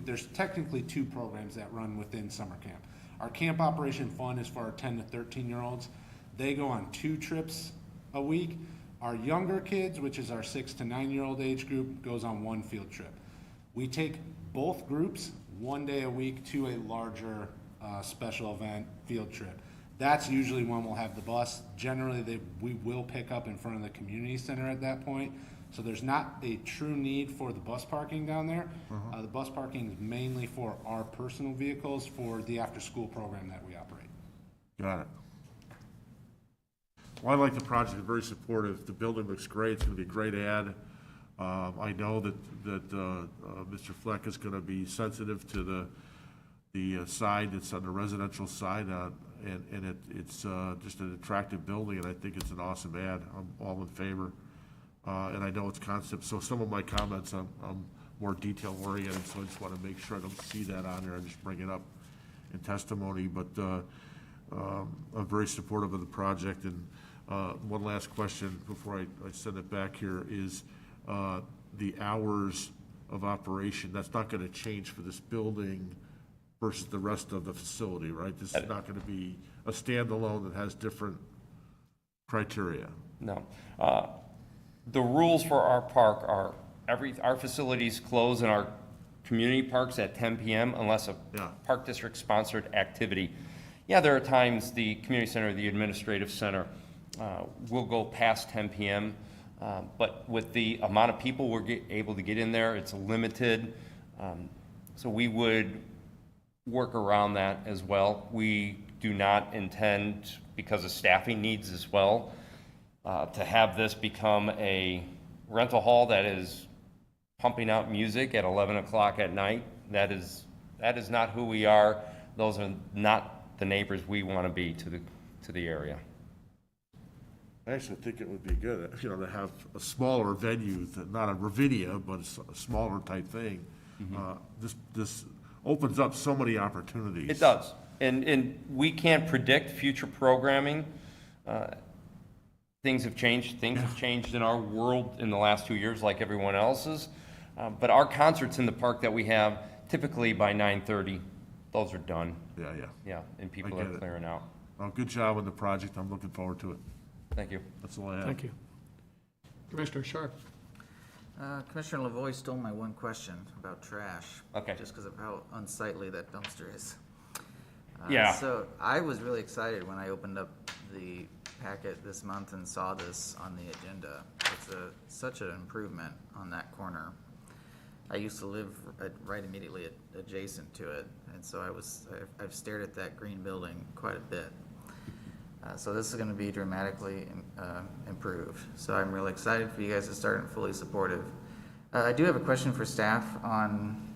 there's technically two programs that run within summer camp. Our camp operation fund is for our 10 to 13-year-olds. They go on 2 trips a week. Our younger kids, which is our 6 to 9-year-old age group, goes on 1 field trip. We take both groups 1 day a week to a larger special event field trip. That's usually when we'll have the bus. Generally, we will pick up in front of the community center at that point. So there's not a true need for the bus parking down there. The bus parking is mainly for our personal vehicles for the after-school program that we operate. Got it. Well, I like the project, very supportive. The building looks great. It's going to be a great ad. I know that Mr. Fleck is going to be sensitive to the side that's on the residential side, and it's just an attractive building, and I think it's an awesome ad. I'm all in favor. And I know it's concept, so some of my comments, I'm more detail oriented, so I just want to make sure I don't see that on there. I just bring it up in testimony, but I'm very supportive of the project. And one last question before I send it back here is the hours of operation. That's not going to change for this building versus the rest of the facility, right? This is not going to be a standalone that has different criteria. No. The rules for our park are our facilities close in our community parks at 10 p.m. unless a park district sponsored activity. Yeah, there are times the community center, the administrative center will go past 10 p.m. But with the amount of people we're able to get in there, it's limited. So we would work around that as well. We do not intend, because of staffing needs as well, to have this become a rental hall that is pumping out music at 11 o'clock at night. That is not who we are. Those are not the neighbors we want to be to the area. I actually think it would be good, to have a smaller venue, not a Ravinia, but a smaller type thing. This opens up so many opportunities. It does. And we can't predict future programming. Things have changed. Things have changed in our world in the last 2 years like everyone else's. But our concerts in the park that we have, typically by 9:30, those are done. Yeah. And people are clearing out. Well, good job on the project. I'm looking forward to it. Thank you. That's all I have. Thank you. Commissioner Sharp. Commissioner Lavoie stole my one question about trash. Okay. Just because of how unsightly that dumpster is. Yeah. So I was really excited when I opened up the packet this month and saw this on the agenda. It's such an improvement on that corner. I used to live right immediately adjacent to it, and so I've stared at that green building quite a bit. So this is going to be dramatically improved. So I'm really excited for you guys to start and fully supportive. I do have a question for staff on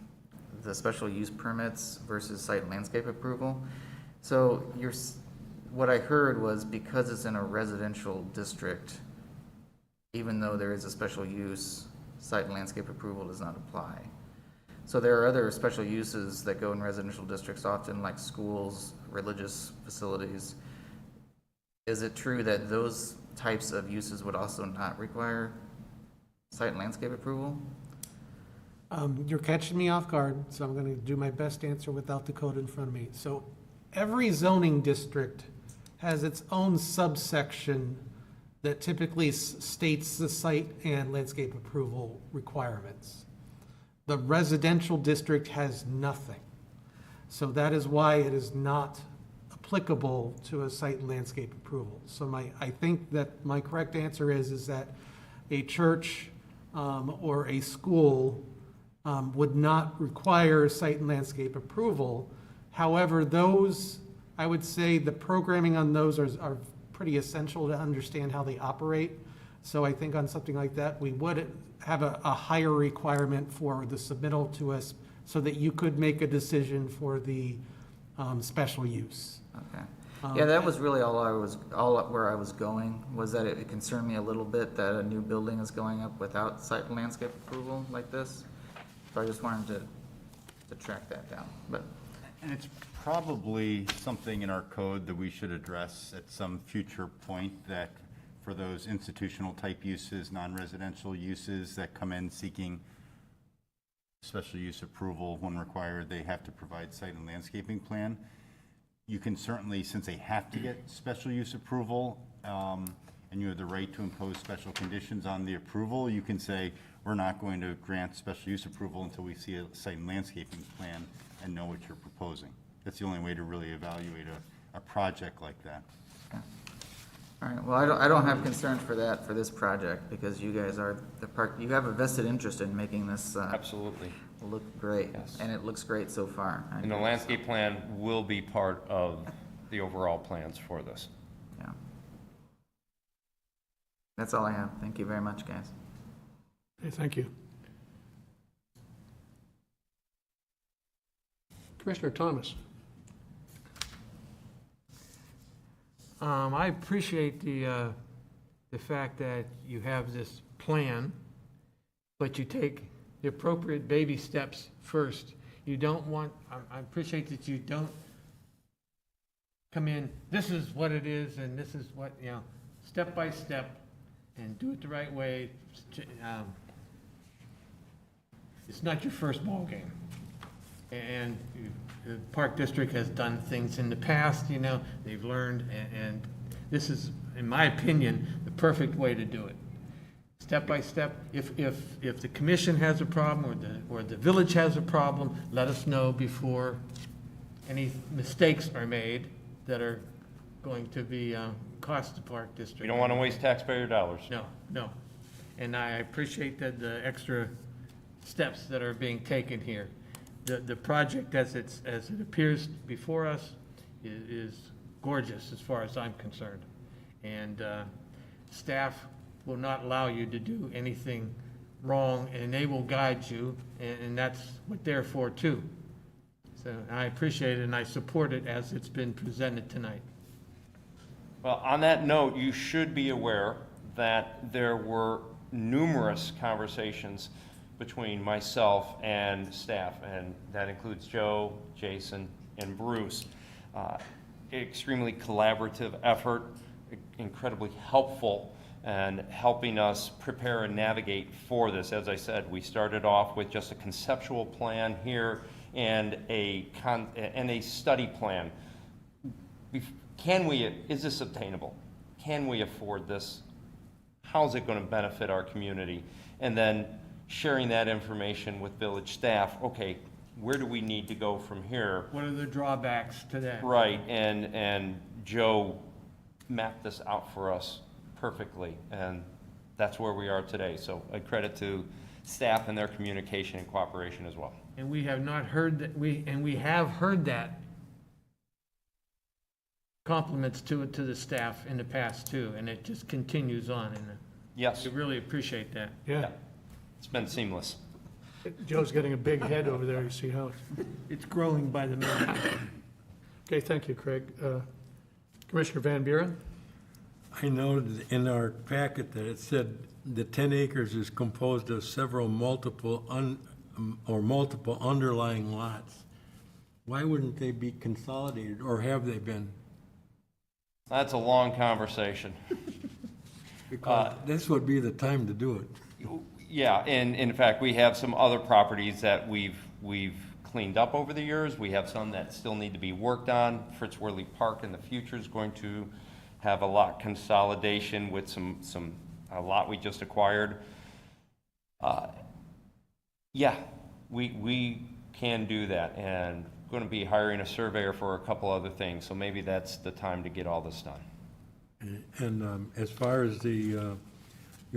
the special use permits versus site and landscape approval. So what I heard was because it's in a residential district, even though there is a special use, site and landscape approval does not apply. So there are other special uses that go in residential districts often, like schools, religious facilities. Is it true that those types of uses would also not require site and landscape approval? You're catching me off guard, so I'm going to do my best to answer without the code in front of me. So every zoning district has its own subsection that typically states the site and landscape approval requirements. The residential district has nothing. So that is why it is not applicable to a site and landscape approval. So I think that my correct answer is that a church or a school would not require site and landscape approval. However, those, I would say the programming on those are pretty essential to understand how they operate. So I think on something like that, we would have a higher requirement for the submittal to us so that you could make a decision for the special use. Okay. Yeah, that was really all where I was going, was that it concerned me a little bit that a new building is going up without site and landscape approval like this. So I just wanted to track that down, but. And it's probably something in our code that we should address at some future point, that for those institutional type uses, non-residential uses that come in seeking special use approval when required, they have to provide site and landscaping plan. You can certainly, since they have to get special use approval, and you have the right to impose special conditions on the approval, you can say, we're not going to grant special use approval until we see a site and landscaping plan and know what you're proposing. That's the only way to really evaluate a project like that. Okay. All right, well, I don't have concerns for that, for this project, because you guys are the park, you have a vested interest in making this Absolutely. look great. Yes. And it looks great so far. And the landscape plan will be part of the overall plans for this. Yeah. That's all I have. Thank you very much, guys. Okay, thank you. Commissioner Thomas. I appreciate the fact that you have this plan, but you take the appropriate baby steps first. You don't want, I appreciate that you don't come in, this is what it is, and this is what, step by step, and do it the right way. It's not your first ball game. And the Park District has done things in the past, they've learned, and this is, in my opinion, the perfect way to do it. Step by step. If the commission has a problem or the village has a problem, let us know before any mistakes are made that are going to be cost the Park District. We don't want to waste taxpayer dollars. No. And I appreciate that the extra steps that are being taken here. The project as it appears before us is gorgeous as far as I'm concerned. And staff will not allow you to do anything wrong, and they will guide you, and that's what they're for too. So I appreciate it, and I support it as it's been presented tonight. Well, on that note, you should be aware that there were numerous conversations between myself and staff, and that includes Joe, Jason, and Bruce. Extremely collaborative effort, incredibly helpful, and helping us prepare and navigate for this. As I said, we started off with just a conceptual plan here and a study plan. Is this obtainable? Can we afford this? How's it going to benefit our community? And then sharing that information with village staff. Okay, where do we need to go from here? What are the drawbacks to that? Right, and Joe mapped this out for us perfectly, and that's where we are today. So I credit to staff and their communication and cooperation as well. And we have not heard that, we have heard that compliments to the staff in the past too, and it just continues on, and Yes, we really appreciate that. Yeah, it's been seamless. Joe's getting a big head over there, you see how It's growing by the minute. okay, thank you, Craig. Commissioner Van Buren? I noted in our packet that it said the 10 acres is composed of several multiple underlying lots. Why wouldn't they be consolidated, or have they been? That's a long conversation. Because this would be the time to do it. Yeah, and in fact, we have some other properties that we've cleaned up over the years. We have some that still need to be worked on. Fritz Worley Park in the future is going to have a lot consolidation with a lot we just acquired. Yeah, we can do that, and going to be hiring a surveyor for a couple other things, so maybe that's the time to get all this done. And as far as your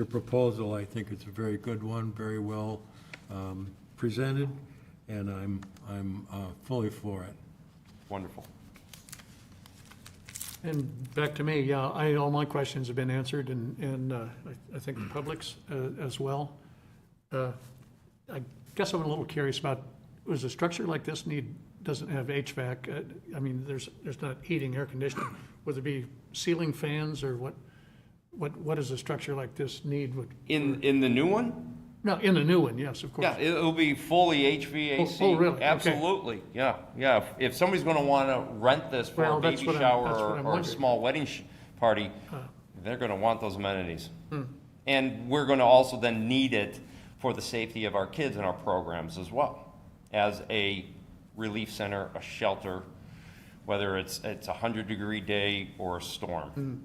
proposal, I think it's a very good one, very well presented, and I'm fully for it. Wonderful. And back to me, yeah, all my questions have been answered, and I think the public's as well. I guess I'm a little curious about, does a structure like this doesn't have HVAC? I mean, there's not heating, air conditioning. Would there be ceiling fans, or what does a structure like this need? In the new one? No, in the new one, yes, of course. Yeah, it'll be fully HVAC. Oh, really? Okay. Absolutely, yeah. If somebody's gonna wanna rent this for Well, a that's baby what shower I'm or a wondering. small wedding party, they're gonna want those amenities. And we're gonna also then need it for the safety of our kids and our programs as well, as a relief center, a shelter, whether it's a 100-degree day or a storm.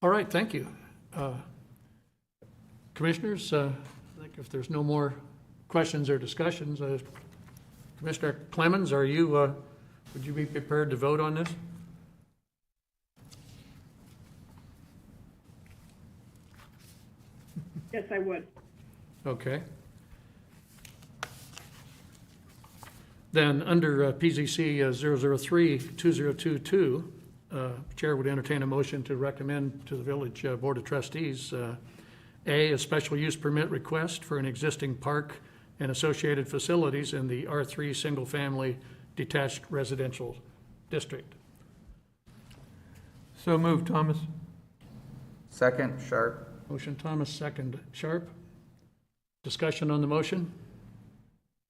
All right, thank you. Commissioners, I think if there's no more questions or discussions, Commissioner Clemens, would you be prepared to vote on this? Yes, I would. Okay. Then, under PZC 003-2022, Chair would entertain a motion to recommend to the Village Board of Trustees, A, special use permit request for an existing park and associated facilities in the R3 Single Family Detached Residential District. So moved, Thomas. Second, Sharp. Motion Thomas, second Sharp. Discussion on the motion?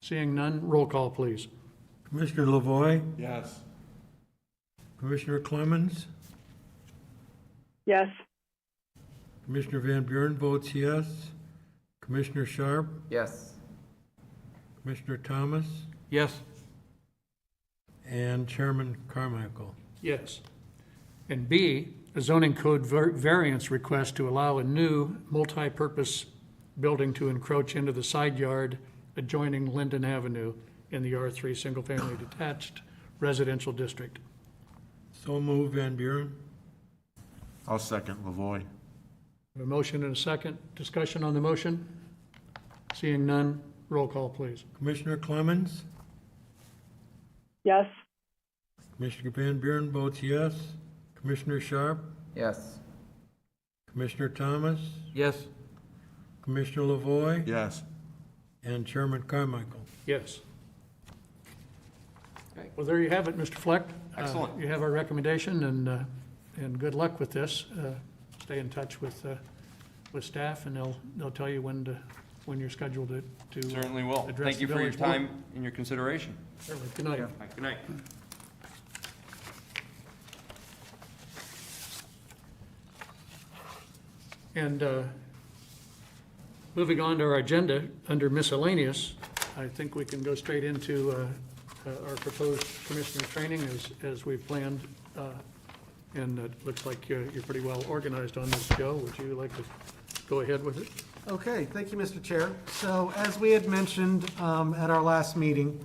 Seeing none, roll call, please. Commissioner Lavoy, Yes. Commissioner Clemens, Yes. Commissioner Van Buren votes yes, Commissioner Sharp, Yes. Commissioner Thomas, Yes. and Chairman Carmichael. Yes. And B, a zoning code variance request to allow a new multi-purpose building to encroach into the side yard adjoining Linden Avenue in the R3 Single Family Detached Residential District. So moved, Van Buren. I'll second Lavoy. A motion and a second. Discussion on the motion? Seeing none, roll call, please. Commissioner Clemens, Yes. Commissioner Van Buren votes yes, Commissioner Sharp, Yes. Commissioner Thomas, Yes. Commissioner Lavoy, Yes. and Chairman Carmichael. Yes. Well, there you have it, Mr. Fleck. Excellent. You have our recommendation, and good luck with this. Stay in touch with staff, and they'll tell you when you're scheduled to Certainly will. address Thank you the for your village board. time and your consideration. Certainly. Good night. Good night. And moving on to our agenda, under miscellaneous, I think we can go straight into our proposed commissioner training as we've planned. And it looks like you're pretty well organized on this, Joe. Would you like to go ahead with it? Okay, thank you, Mr. Chair. So as we had mentioned at our last meeting,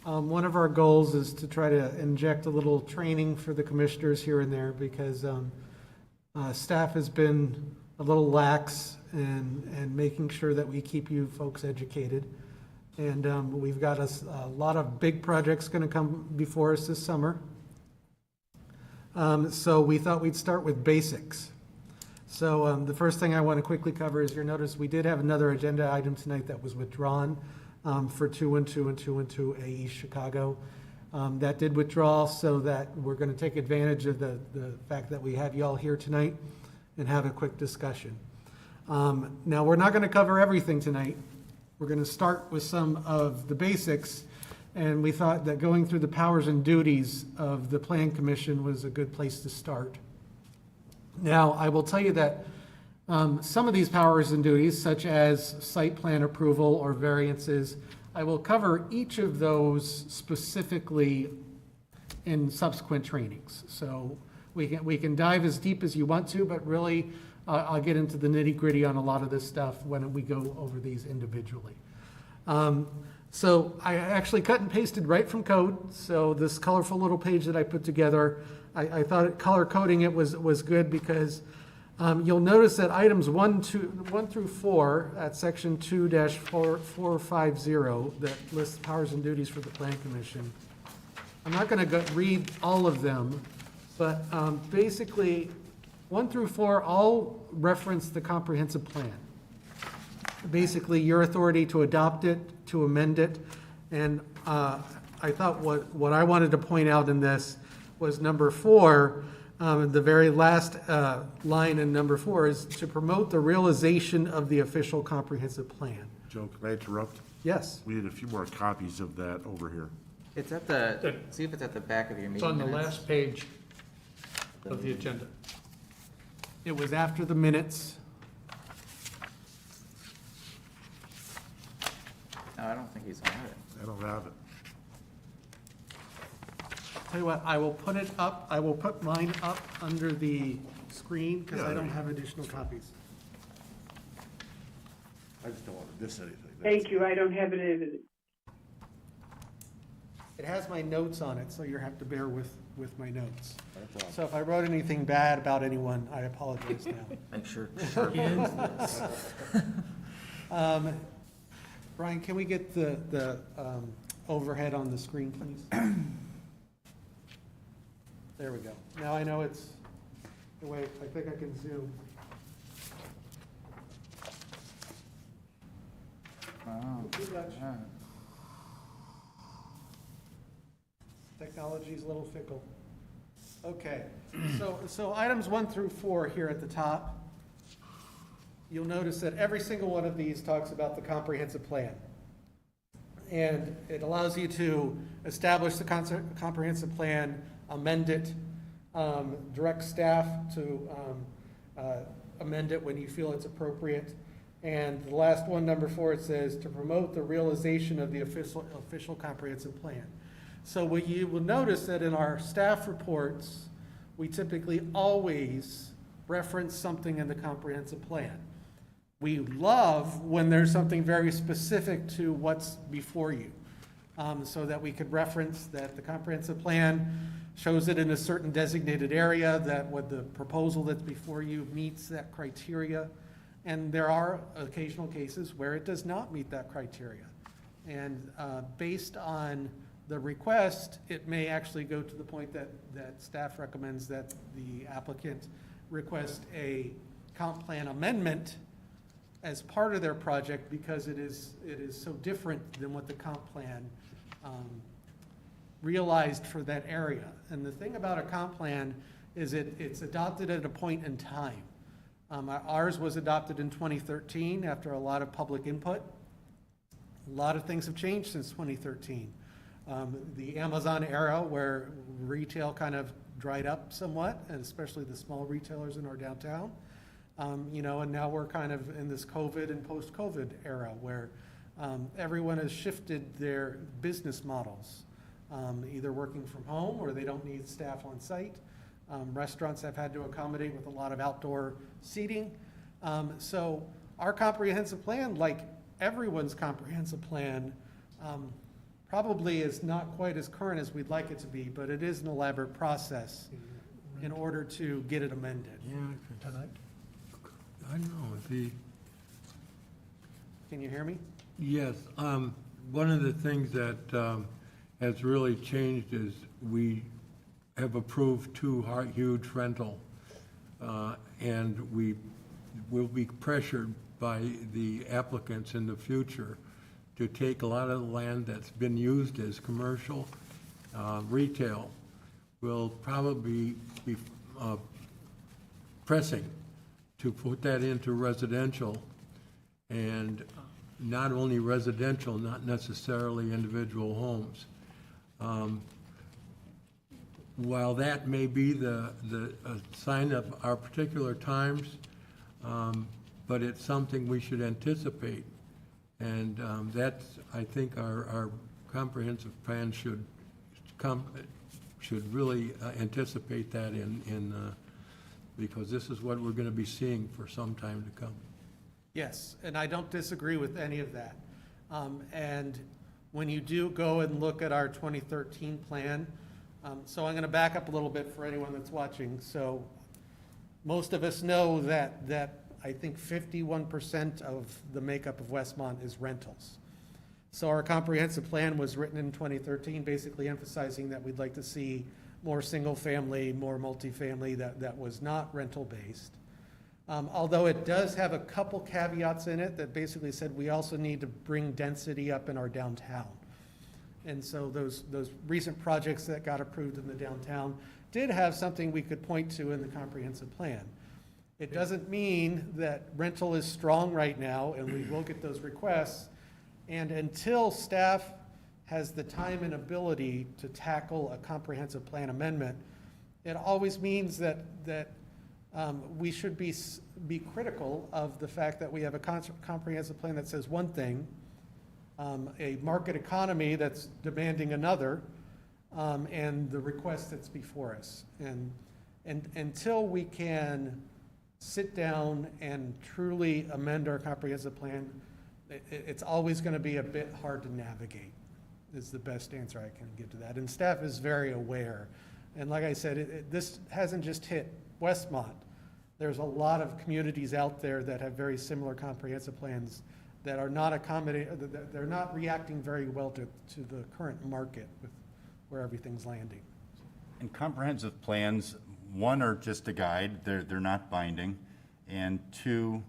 one of our goals is to try to inject a little training for the commissioners here and there because staff has been a little lax in making sure that we keep you folks educated. And we've got a lot of big projects going to come before us this summer. So we thought we'd start with basics. So the first thing I want to quickly cover is you'll notice we did have another agenda item tonight that was withdrawn for 212 and 212 A East Chicago. That did withdraw so that we're going to take advantage of the fact that we have you all here tonight and have a quick discussion. Now, we're not going to cover everything tonight. We're going to start with some of the basics, and we thought that going through the powers and duties of the Plan Commission was a good place to start. Now, I will tell you that some of these powers and duties, such as site plan approval or variances, I will cover each of those specifically in subsequent trainings. So we can dive as deep as you want to, but really, I'll get into the nitty-gritty on a lot of this stuff when we go over these individually. So I actually cut and pasted right from code. So this colorful little page that I put together, I thought color coding it was good because you'll notice that items 1 through 4 at section 2-4450 that lists powers and duties for the Plan Commission. I'm not going to read all of them, but basically 1 through 4 all reference the comprehensive plan. Basically, your authority to adopt it, to amend it, and I thought what I wanted to point out in this was number 4, the very last line in number 4 is to promote the realization of the official comprehensive plan. Joe, can I interrupt? Yes. We need a few more copies of that over here. It's at the, see if it's at the back of your It's meeting on the minutes. last page of the agenda. It was after the minutes. No, I don't think he's got it. I don't have it. Tell you what, I will put it up, I will put mine up under the screen because I Yeah. don't have additional copies. I just don't want to miss anything. Thank you, I don't have it in. It has my notes on it, so you have to bear with my notes. No problem. So if I wrote anything bad about anyone, I apologize now. Make sure. Brian, can we get the overhead on the screen, please? There we go. Now I know it's, wait, I think I can zoom. Wow. Too much. Yeah. Technology's a little fickle. Okay, so items 1 through 4 here at the top. You'll notice that every single one of these talks about the comprehensive plan. And it allows you to establish the comprehensive plan, amend it, direct staff to amend it when you feel it's appropriate. And the last one, number 4, it says to promote the realization of the official comprehensive plan. So what you will notice that in our staff reports, we typically always reference something in the comprehensive plan. We love when there's something very specific to what's before you, so that we could reference that the comprehensive plan shows it in a certain designated area, that what the proposal that's before you meets that criteria. And there are occasional cases where it does not meet that criteria. And based on the request, it may actually go to the point that staff recommends that the applicant request a comp plan amendment as part of their project because it is so different than what the comp plan realized for that area. And the thing about a comp plan is it's adopted at a point in time. Ours was adopted in 2013 after a lot of public input. A lot of things have changed since 2013. The Amazon era where retail kind of dried up somewhat, and especially the small retailers in our downtown. And now we're kind of in this COVID and post-COVID era where everyone has shifted their business models, either working from home or they don't need staff on site. Restaurants have had to accommodate with a lot of outdoor seating. So our comprehensive plan, like everyone's comprehensive plan, probably is not quite as current as we'd like it to be, but it is an elaborate process in order to get it amended. Yeah, Tonight? I know, Can you hear me? yes, one of the things that has really changed is we have approved 2 huge rental, and we will be pressured by the applicants in the future to take a lot of the land that's been used as commercial, retail, will probably be pressing to put that into residential, and not only residential, not necessarily individual homes. While that may be the sign of our particular times, but it's something we should anticipate. And that's, I think, our comprehensive plan should should really anticipate that because this is what we're gonna be seeing for some time to come. Yes, and I don't disagree with any of that. And when you do go and look at our 2013 plan, so I'm going to back up a little bit for anyone that's watching. So most of us know that I think 51% of the makeup of Westmont is rentals. So our comprehensive plan was written in 2013, basically emphasizing that we'd like to see more single-family, more multifamily that was not rental-based. Although it does have a couple caveats in it that basically said we also need to bring density up in our downtown. And so those recent projects that got approved in the downtown did have something we could point to in the comprehensive plan. It doesn't mean that rental is strong right now, and we will get those requests. And until staff has the time and ability to tackle a comprehensive plan amendment, it always means that we should be critical of the fact that we have a comprehensive plan that says one thing, a market economy that's demanding another, and the request that's before us. And until we can sit down and truly amend our comprehensive plan, it's always going to be a bit hard to navigate, is the best answer I can give to that. And staff is very aware. And like I said, this hasn't just hit Westmont. There's a lot of communities out there that have very similar comprehensive plans that are not they're not reacting very well to the current market with where everything's landing. And comprehensive plans, one, are just a guide, they're not binding, and two,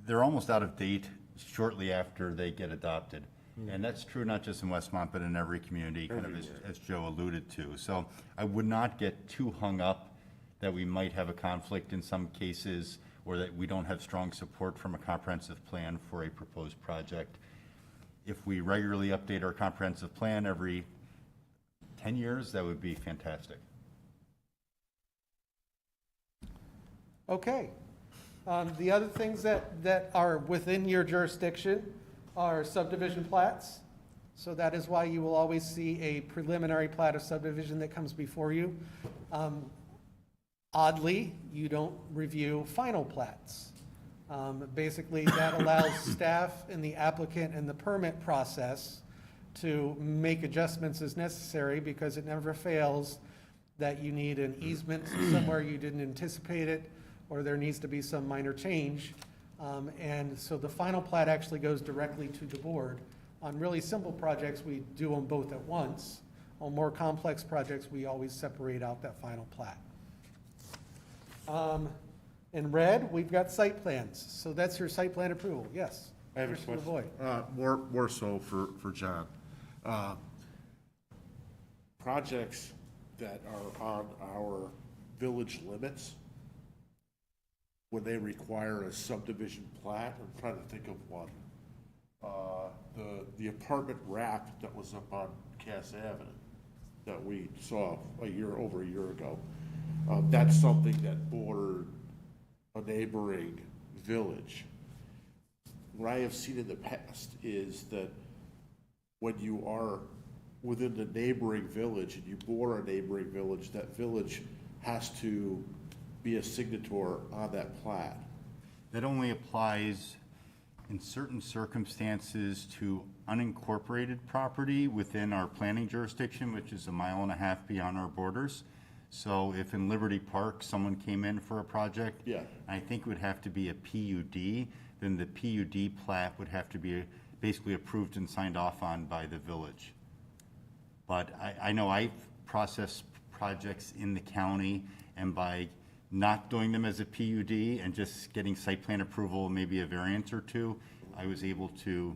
they're almost out of date shortly after they get adopted. And that's true not just in Westmont, but in every community, kind of as Joe alluded to. So I would not get too hung up that we might have a conflict in some cases, or that we don't have strong support from a comprehensive plan for a proposed project. If we regularly update our comprehensive plan every 10 years, that would be fantastic. Okay. The other things that are within your jurisdiction are subdivision plats. So that is why you will always see a preliminary plat of subdivision that comes before you. Oddly, you don't review final plats. Basically, that allows staff and the applicant and the permit process to make adjustments as necessary, because it never fails that you need an easement somewhere you didn't anticipate it, or there needs to be some minor change. And so the final plat actually goes directly to the board. On really simple projects, we do them both at once. On more complex projects, we always separate out that final plat. In red, we've got site plans. So that's your site plan approval. Yes. I have a Commissioner question. Boyd. More so for John. Projects that are on our village limits, when they require a subdivision plat, I'm trying to think of one. The apartment wrap that was up on Cass Avenue that we saw over a year ago. That's something that bordered a neighboring village. What I have seen in the past is that when you are within the neighboring village and you border a neighboring village, that village has to be a signator on that plat. That only applies in certain circumstances to unincorporated property within our planning jurisdiction, which is 1.5 miles beyond our borders. So if in Liberty Park, someone came in for a project, Yeah. I think it would have to be a PUD, then the PUD plat would have to be basically approved and signed off on by the village. But I know I've processed projects in the county, and by not doing them as a PUD and just getting site plan approval, maybe a variance or two, I was able to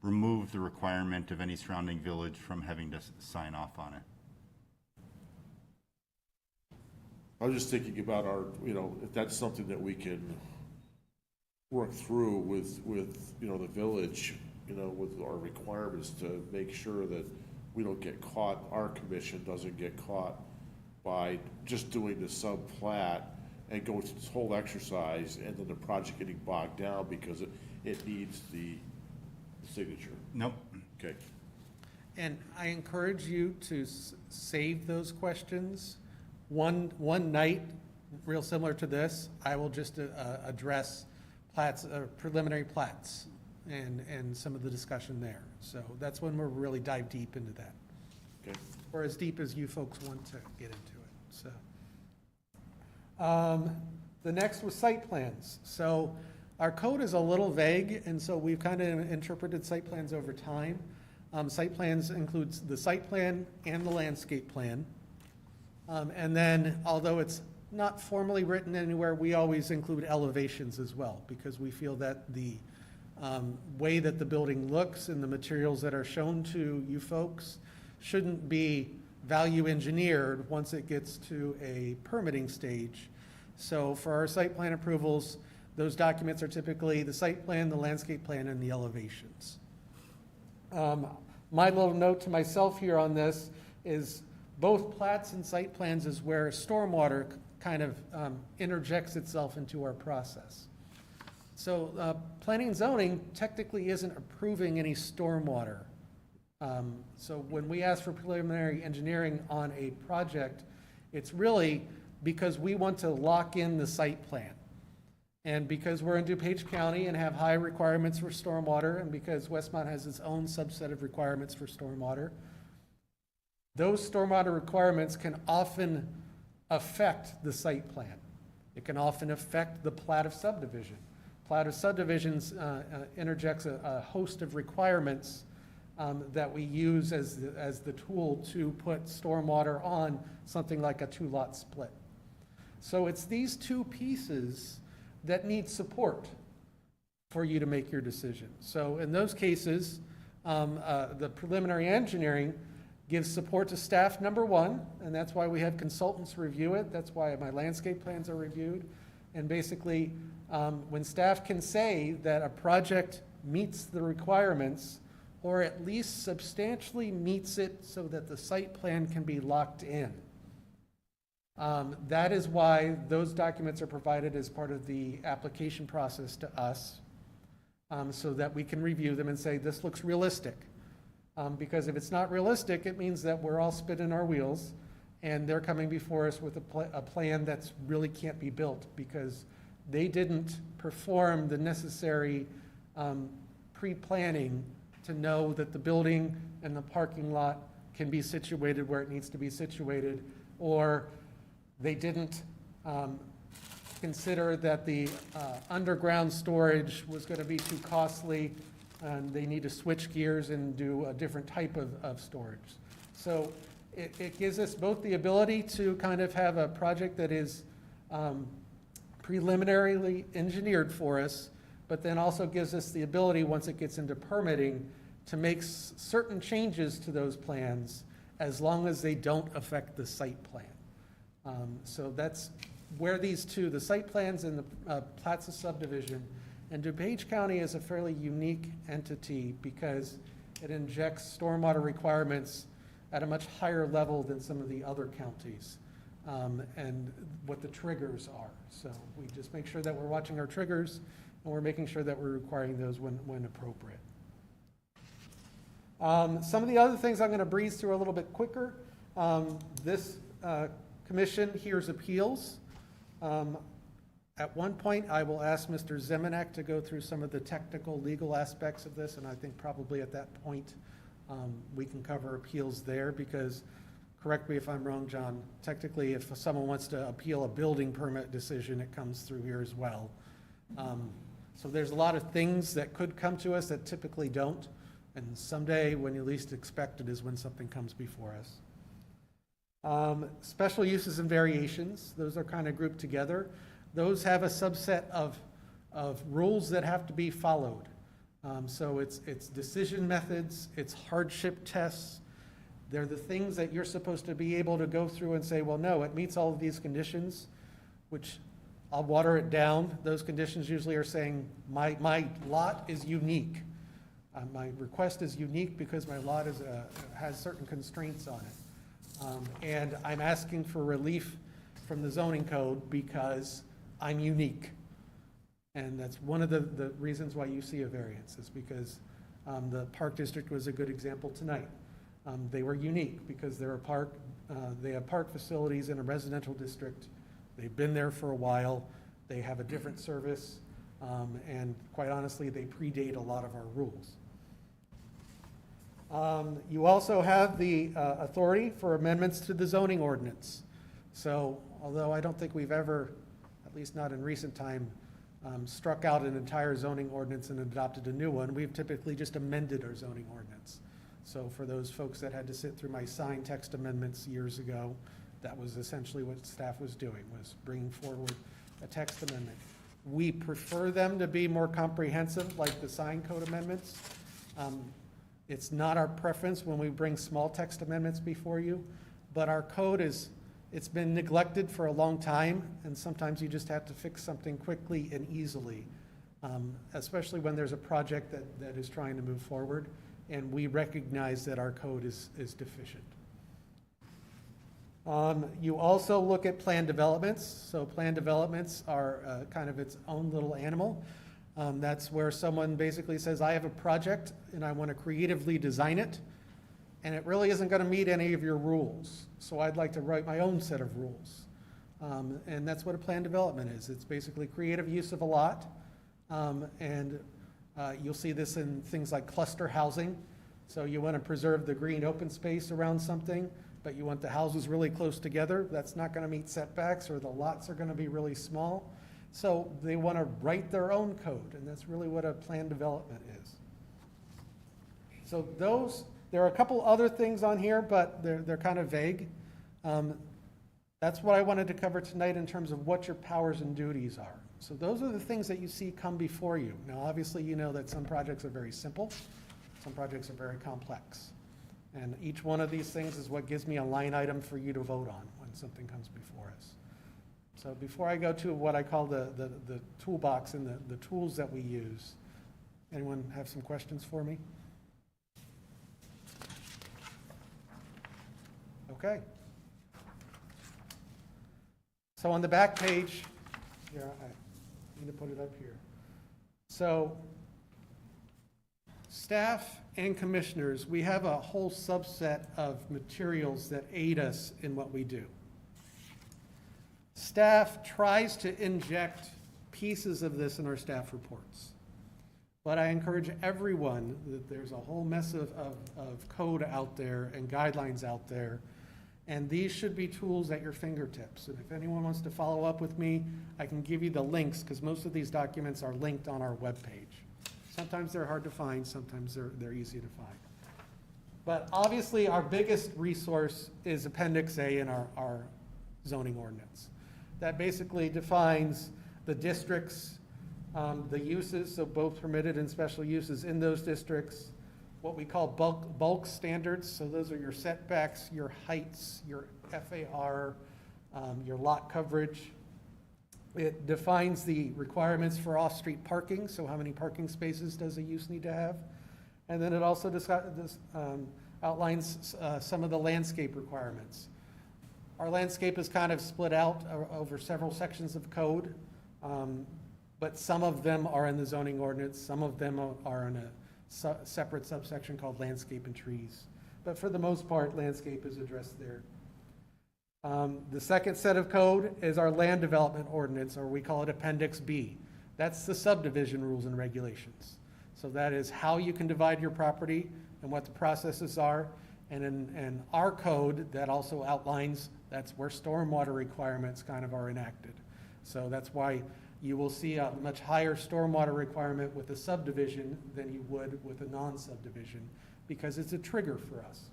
remove the requirement of any surrounding village from having to sign off on it. I was just thinking about our, if that's something that we can work through with the village, with our requirements to make sure that we don't get caught, our commission doesn't get caught by just doing the sub-plat and going through this whole exercise and then the project getting bogged down because it needs the signature. Nope. Okay. And I encourage you to save those questions. One night, real similar to this, I will just address plats, preliminary plats and some of the discussion there. So that's when we'll really dive deep into that. Okay. Or as deep as you folks want to get into it, so. The next was site plans. So our code is a little vague, and so we've kind of interpreted site plans over time. Site plans includes the site plan and the landscape plan. And then, although it's not formally written anywhere, we always include elevations as well, because we feel that the way that the building looks and the materials that are shown to you folks shouldn't be value engineered once it gets to a permitting stage. So for our site plan approvals, those documents are typically the site plan, the landscape plan, and the elevations. My little note to myself here on this is both plats and site plans is where stormwater kind of interjects itself into our process. So planning and zoning technically isn't approving any stormwater. So when we ask for preliminary engineering on a project, it's really because we want to lock in the site plan. And because we're in DuPage County and have high requirements for stormwater, and because Westmont has its own subset of requirements for stormwater, those stormwater requirements can often affect the site plan. It can often affect the plat of subdivision. Plat of subdivisions interjects a host of requirements that we use as the tool to put stormwater on something like a two-lot split. So it's these two pieces that need support for you to make your decision. So in those cases, the preliminary engineering gives support to staff, number one, and that's why we have consultants review it. That's why my landscape plans are reviewed. And basically, when staff can say that a project meets the requirements, or at least substantially meets it so that the site plan can be locked in, that is why those documents are provided as part of the application process to us, so that we can review them and say, this looks realistic. Because if it's not realistic, it means that we're all spinning our wheels and they're coming before us with a plan that's really can't be built because they didn't perform the necessary pre-planning to know that the building and the parking lot can be situated where it needs to be situated, or they didn't consider that the underground storage was going to be too costly and they need to switch gears and do a different type of storage. So it gives us both the ability to kind of have a project that is preliminarily engineered for us, but then also gives us the ability, once it gets into permitting, to make certain changes to those plans as long as they don't affect the site plan. So that's where these two, the site plans and the plats of subdivision. And DuPage County is a fairly unique entity because it injects stormwater requirements at a much higher level than some of the other counties, and what the triggers are. So we just make sure that we're watching our triggers and we're making sure that we're requiring those when appropriate. Some of the other things I'm going to breeze through a little bit quicker. This commission hears appeals. At one point, I will ask Mr. Zemanek to go through some of the technical legal aspects of this, and I think probably at that point, we can cover appeals there because, correct me if I'm wrong, John, technically if someone wants to appeal a building permit decision, it comes through here as well. So there's a lot of things that could come to us that typically don't, and someday when you least expect it is when something comes before us. Special uses and variations, those are kind of grouped together. Those have a subset of rules that have to be followed. So it's decision methods, it's hardship tests. They're the things that you're supposed to be able to go through and say, well, no, it meets all of these conditions, which I'll water it down. Those conditions usually are saying my lot is unique. My request is unique because my lot has certain constraints on it. And I'm asking for relief from the zoning code because I'm unique. And that's one of the reasons why you see a variance is because the Park District was a good example tonight. They were unique because they have park facilities in a residential district. They've been there for a while. They have a different service. And quite honestly, they predate a lot of our rules. You also have the authority for amendments to the zoning ordinance. So although I don't think we've ever, at least not in recent time, struck out an entire zoning ordinance and adopted a new one, we've typically just amended our zoning ordinance. So for those folks that had to sit through my signed text amendments years ago, that was essentially what staff was doing, was bringing forward a text amendment. We prefer them to be more comprehensive, like the sign code amendments. It's not our preference when we bring small text amendments before you, but our code it's been neglected for a long time, and sometimes you just have to fix something quickly and easily, especially when there's a project that is trying to move forward, and we recognize that our code is deficient. You also look at plan developments. So plan developments are kind of its own little animal. That's where someone basically says, I have a project and I want to creatively design it, and it really isn't going to meet any of your rules. So I'd like to write my own set of rules. And that's what a plan development is. It's basically creative use of a lot. You'll see this in things like cluster housing. So you want to preserve the green open space around something, but you want the houses really close together. That's not going to meet setbacks, or the lots are going to be really small. So they want to write their own code, and that's really what a plan development is. So there are a couple other things on here, but they're kind of vague. That's what I wanted to cover tonight in terms of what your powers and duties are. So those are the things that you see come before you. Now, obviously, you know that some projects are very simple, some projects are very complex. And each one of these things is what gives me a line item for you to vote on when something comes before us. So before I go to what I call the toolbox and the tools that we use, anyone have some questions for me? Okay. So on the back page, here, I need to put it up here. So staff and commissioners, we have a whole subset of materials that aid us in what we do. Staff tries to inject pieces of this in our staff reports. But I encourage everyone that there's a whole mess of code out there and guidelines out there, and these should be tools at your fingertips. And if anyone wants to follow up with me, I can give you the links, because most of these documents are linked on our webpage. Sometimes they're hard to find, sometimes they're easy to find. But obviously, our biggest resource is Appendix A in our zoning ordinance. That basically defines the districts, the uses, so both permitted and special uses in those districts, what we call bulk standards, so those are your setbacks, your heights, your FAR, your lot coverage. It defines the requirements for off-street parking, so how many parking spaces does a use need to have? And then it also outlines some of the landscape requirements. Our landscape is kind of split out over several sections of code, but some of them are in the zoning ordinance, some of them are in a separate subsection called landscape and trees. But for the most part, landscape is addressed there. The second set of code is our land development ordinance, or we call it Appendix B. That's the subdivision rules and regulations. So that is how you can divide your property and what the processes are. And in our code, that also outlines, that's where stormwater requirements kind of are enacted. So that's why you will see a much higher stormwater requirement with a subdivision than you would with a non-subdivision, because it's a trigger for us.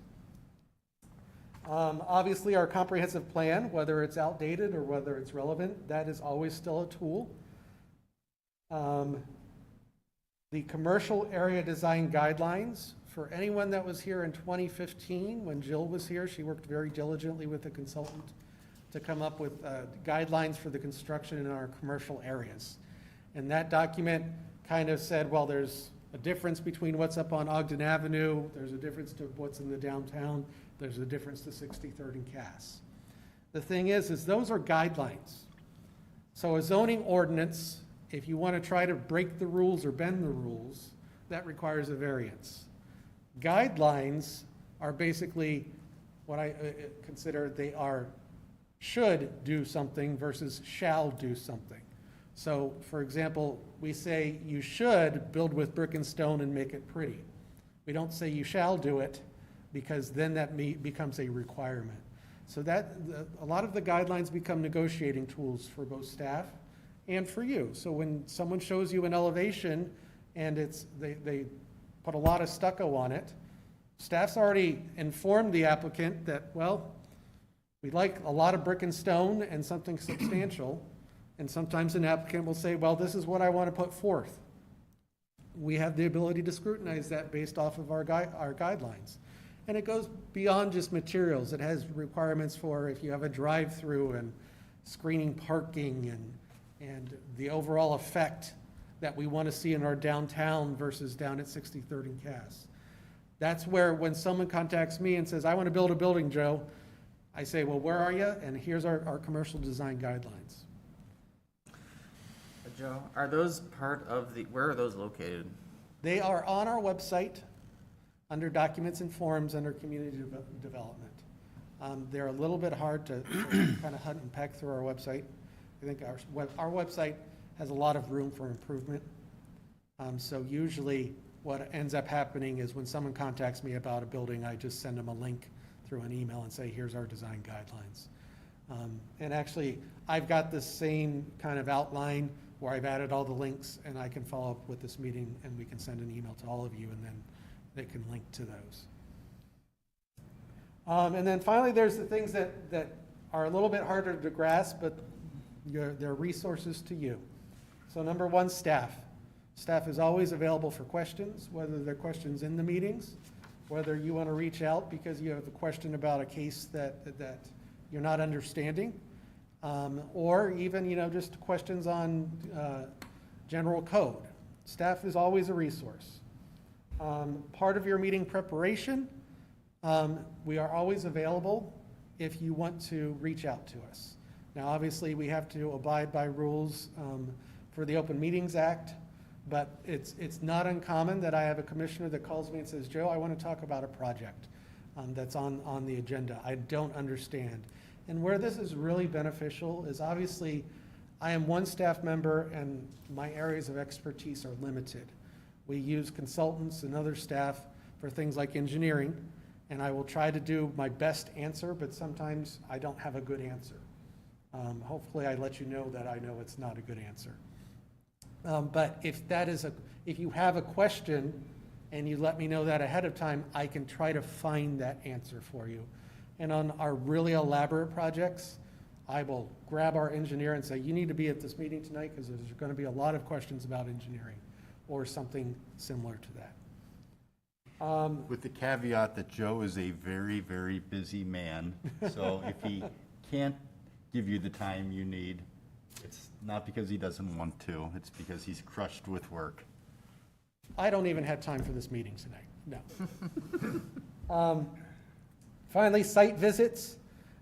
Obviously, our comprehensive plan, whether it's outdated or whether it's relevant, that is always still a tool. The commercial area design guidelines, for anyone that was here in 2015, when Jill was here, she worked very diligently with a consultant to come up with guidelines for the construction in our commercial areas. And that document kind of said, well, there's a difference between what's up on Ogden Avenue, there's a difference to what's in the downtown, there's a difference to 63rd and Cass. The thing is those are guidelines. So a zoning ordinance, if you want to try to break the rules or bend the rules, that requires a variance. Guidelines are basically what I consider they are should do something versus shall do something. So, for example, we say you should build with brick and stone and make it pretty. We don't say you shall do it, because then that becomes a requirement. So a lot of the guidelines become negotiating tools for both staff and for you. So when someone shows you an elevation and they put a lot of stucco on it, staff's already informed the applicant that, well, we'd like a lot of brick and stone and something substantial. And sometimes an applicant will say, well, this is what I want to put forth. We have the ability to scrutinize that based off of our guidelines. And it goes beyond just materials. It has requirements for if you have a drive-through and screening parking and the overall effect that we want to see in our downtown versus down at 63rd and Cass. That's where when someone contacts me and says, I want to build a building, Joe, I say, well, where are you? And here's our commercial design guidelines. Joe, are those part of where are those located? They are on our website under documents and forms under community development. They're a little bit hard to kind of hunt and peck through our website. I think our website has a lot of room for improvement. So usually what ends up happening is when someone contacts me about a building, I just send them a link through an email and say, here's our design guidelines. And actually, I've got the same kind of outline where I've added all the links, and I can follow up with this meeting, and we can send an email to all of you, and then they can link to those. And then finally, there's the things that are a little bit harder to grasp, but they're resources to you. So number one, staff. Staff is always available for questions, whether they're questions in the meetings, whether you want to reach out because you have a question about a case that you're not understanding, or even, just questions on general code. Staff is always a resource. Part of your meeting preparation, we are always available if you want to reach out to us. Now, obviously, we have to abide by rules for the Open Meetings Act, but it's not uncommon that I have a commissioner that calls me and says, Joe, I want to talk about a project that's on the agenda. I don't understand. And where this is really beneficial is obviously I am one staff member and my areas of expertise are limited. We use consultants and other staff for things like engineering, and I will try to do my best answer, but sometimes I don't have a good answer. Hopefully I let you know that I know it's not a good answer. But if you have a question and you let me know that ahead of time, I can try to find that answer for you. And on our really elaborate projects, I will grab our engineer and say, you need to be at this meeting tonight because there's going to be a lot of questions about engineering or something similar to that. With the caveat that Joe is a very, very busy man, so if he can't give you the time you need, it's not because he doesn't want to, it's because he's crushed with work. I don't even have time for this meeting tonight, no. Finally, site visits.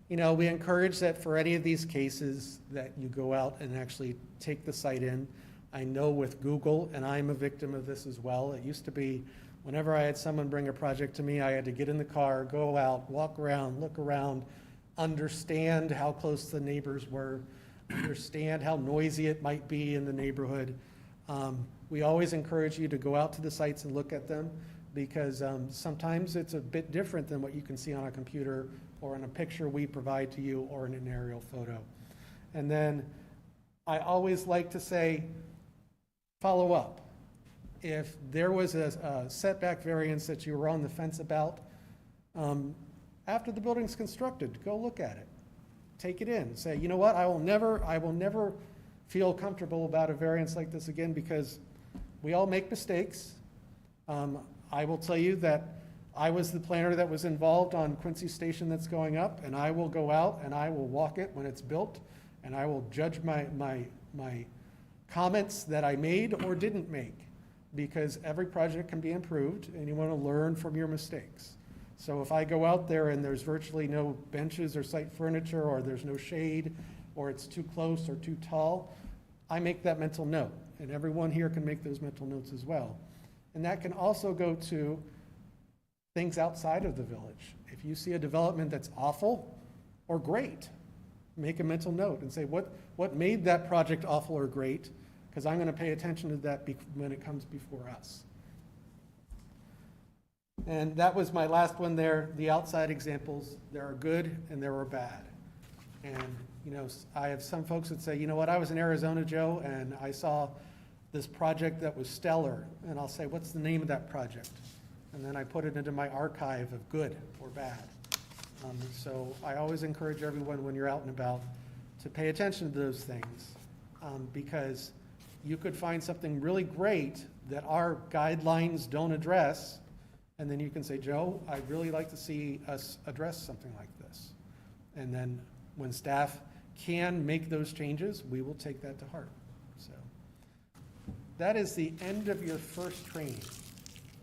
We encourage that for any of these cases that you go out and actually take the site in. I know with Google, and I'm a victim of this as well, it used to be whenever I had someone bring a project to me, I had to get in the car, go out, walk around, look around, understand how close the neighbors were, understand how noisy it might be in the neighborhood. We always encourage you to go out to the sites and look at them because sometimes it's a bit different than what you can see on a computer or in a picture we provide to you or in an aerial photo. And then I always like to say, follow up. If there was a setback variance that you were on the fence about, after the building's constructed, go look at it. Take it in. Say, you know what, I will never feel comfortable about a variance like this again because we all make mistakes. I will tell you that I was the planner that was involved on Quincy Station that's going up, and I will go out and I will walk it when it's built, and I will judge my comments that I made or didn't make, because every project can be improved, and you want to learn from your mistakes. So if I go out there and there's virtually no benches or site furniture, or there's no shade, or it's too close or too tall, I make that mental note, and everyone here can make those mental notes as well. And that can also go to things outside of the village. If you see a development that's awful or great, make a mental note and say, what made that project awful or great? Because I'm going to pay attention to that when it comes before us. And that was my last one there, the outside examples. There are good and there are bad. And, you know, I have some folks that say, you know what, I was in Arizona, Joe, and I saw this project that was stellar. And I'll say, what's the name of that project? And then I put it into my archive of good or bad. So I always encourage everyone when you're out and about to pay attention to those things, because you could find something really great that our guidelines don't address, and then you can say, Joe, I'd really like to see us address something like this. And then when staff can make those changes, we will take that to heart. So that is the end of your first training.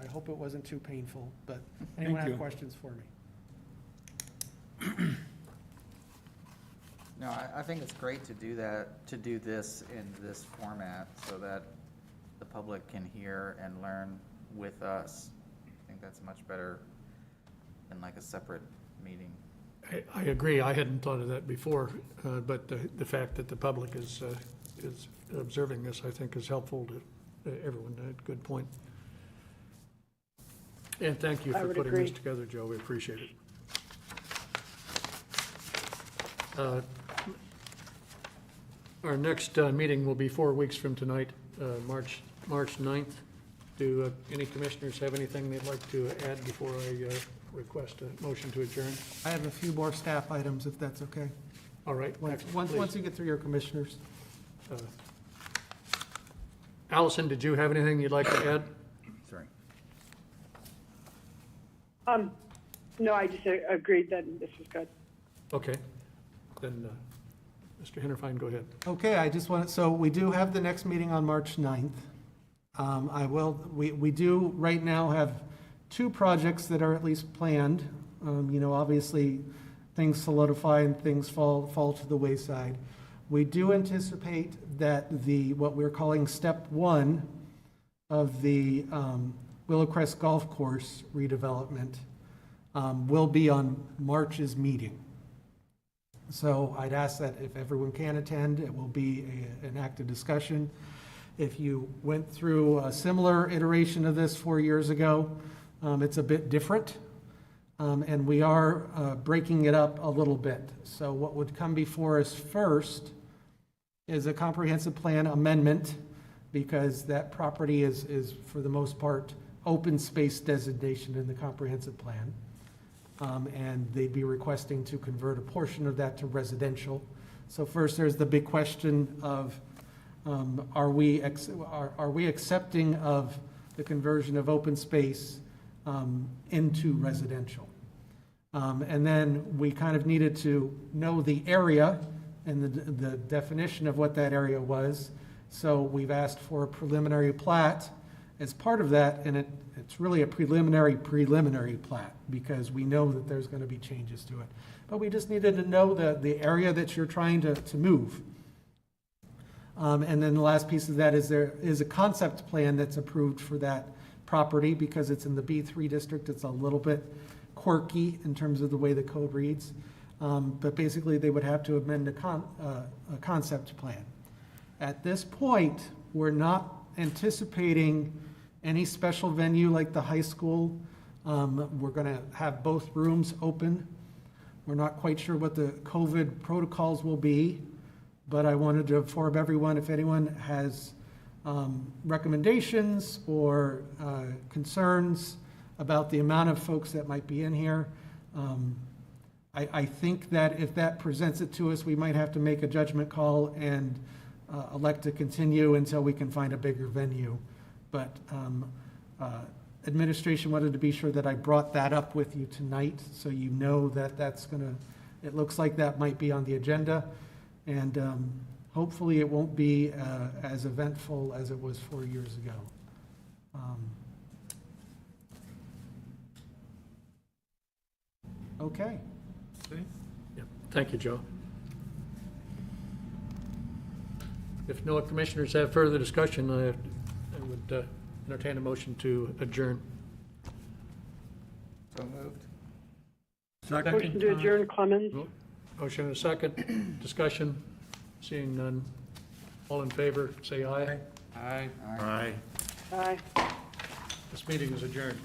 I hope it wasn't too painful, but anyone have questions for me? No, I think it's great to do that, to do this in this format so that the public can hear and learn with us. I think that's much better than like a separate meeting. I agree. I hadn't thought of that before, but the fact that the public is observing this, I think, is helpful to everyone. Good point. And thank you I for would putting agree. this together, Joe. We appreciate it. Our next meeting will be 4 weeks from tonight, March 9th. Do any commissioners have anything they'd like to add before I request a motion to adjourn? I have a few more staff items, if that's okay. All right. Once please. you get through your commissioners. Allison, did you have anything you'd like to add? Sorry. No, I just agreed that this was good. Okay. Then, Mr. Hennerfine, go ahead. Okay, I just wanted, so we do have the next meeting on March 9th. We do right now have 2 projects that are at least planned. You know, obviously, things solidify and things fall to the wayside. We do anticipate that what we're calling step 1 of the Willowcrest Golf Course redevelopment will be on March's meeting. So I'd ask that if everyone can attend, it will be an active discussion. If you went through a similar iteration of this 4 years ago, it's a bit different, and we are breaking it up a little bit. So what would come before us first is a comprehensive plan amendment, because that property is for the most part, open space designation in the comprehensive plan. And they'd be requesting to convert a portion of that to residential. So first, there's the big question of, are we accepting of the conversion of open space into residential? And then we kind of needed to know the area and the definition of what that area was. So we've asked for a preliminary plat as part of that, and it's really a preliminary plat, because we know that there's going to be changes to it. But we just needed to know the area that you're trying to move. And then the last piece of that is there is a concept plan that's approved for that property, because it's in the B3 district. It's a little bit quirky in terms of the way the code reads. But basically, they would have to amend a concept plan. At this point, we're not anticipating any special venue like the high school. We're going to have both rooms open. We're not quite sure what the COVID protocols will be, but I wanted to inform everyone, if anyone has recommendations or concerns about the amount of folks that might be in here. I think that if that presents it to us, we might have to make a judgment call and elect to continue until we can find a bigger venue. But administration wanted to be sure that I brought that up with you tonight, so you know that that's gonna, it looks like that might be on the agenda. And hopefully it won't be as eventful as it was 4 years ago. Okay. Yeah. Thank you, Joe. If no commissioners have further discussion, I would entertain a motion to adjourn. So moved. Motion to adjourn, Clemens. Motion and a second. Discussion. Seeing none. All in favor, say aye. Aye. Aye. Aye. This meeting is adjourned.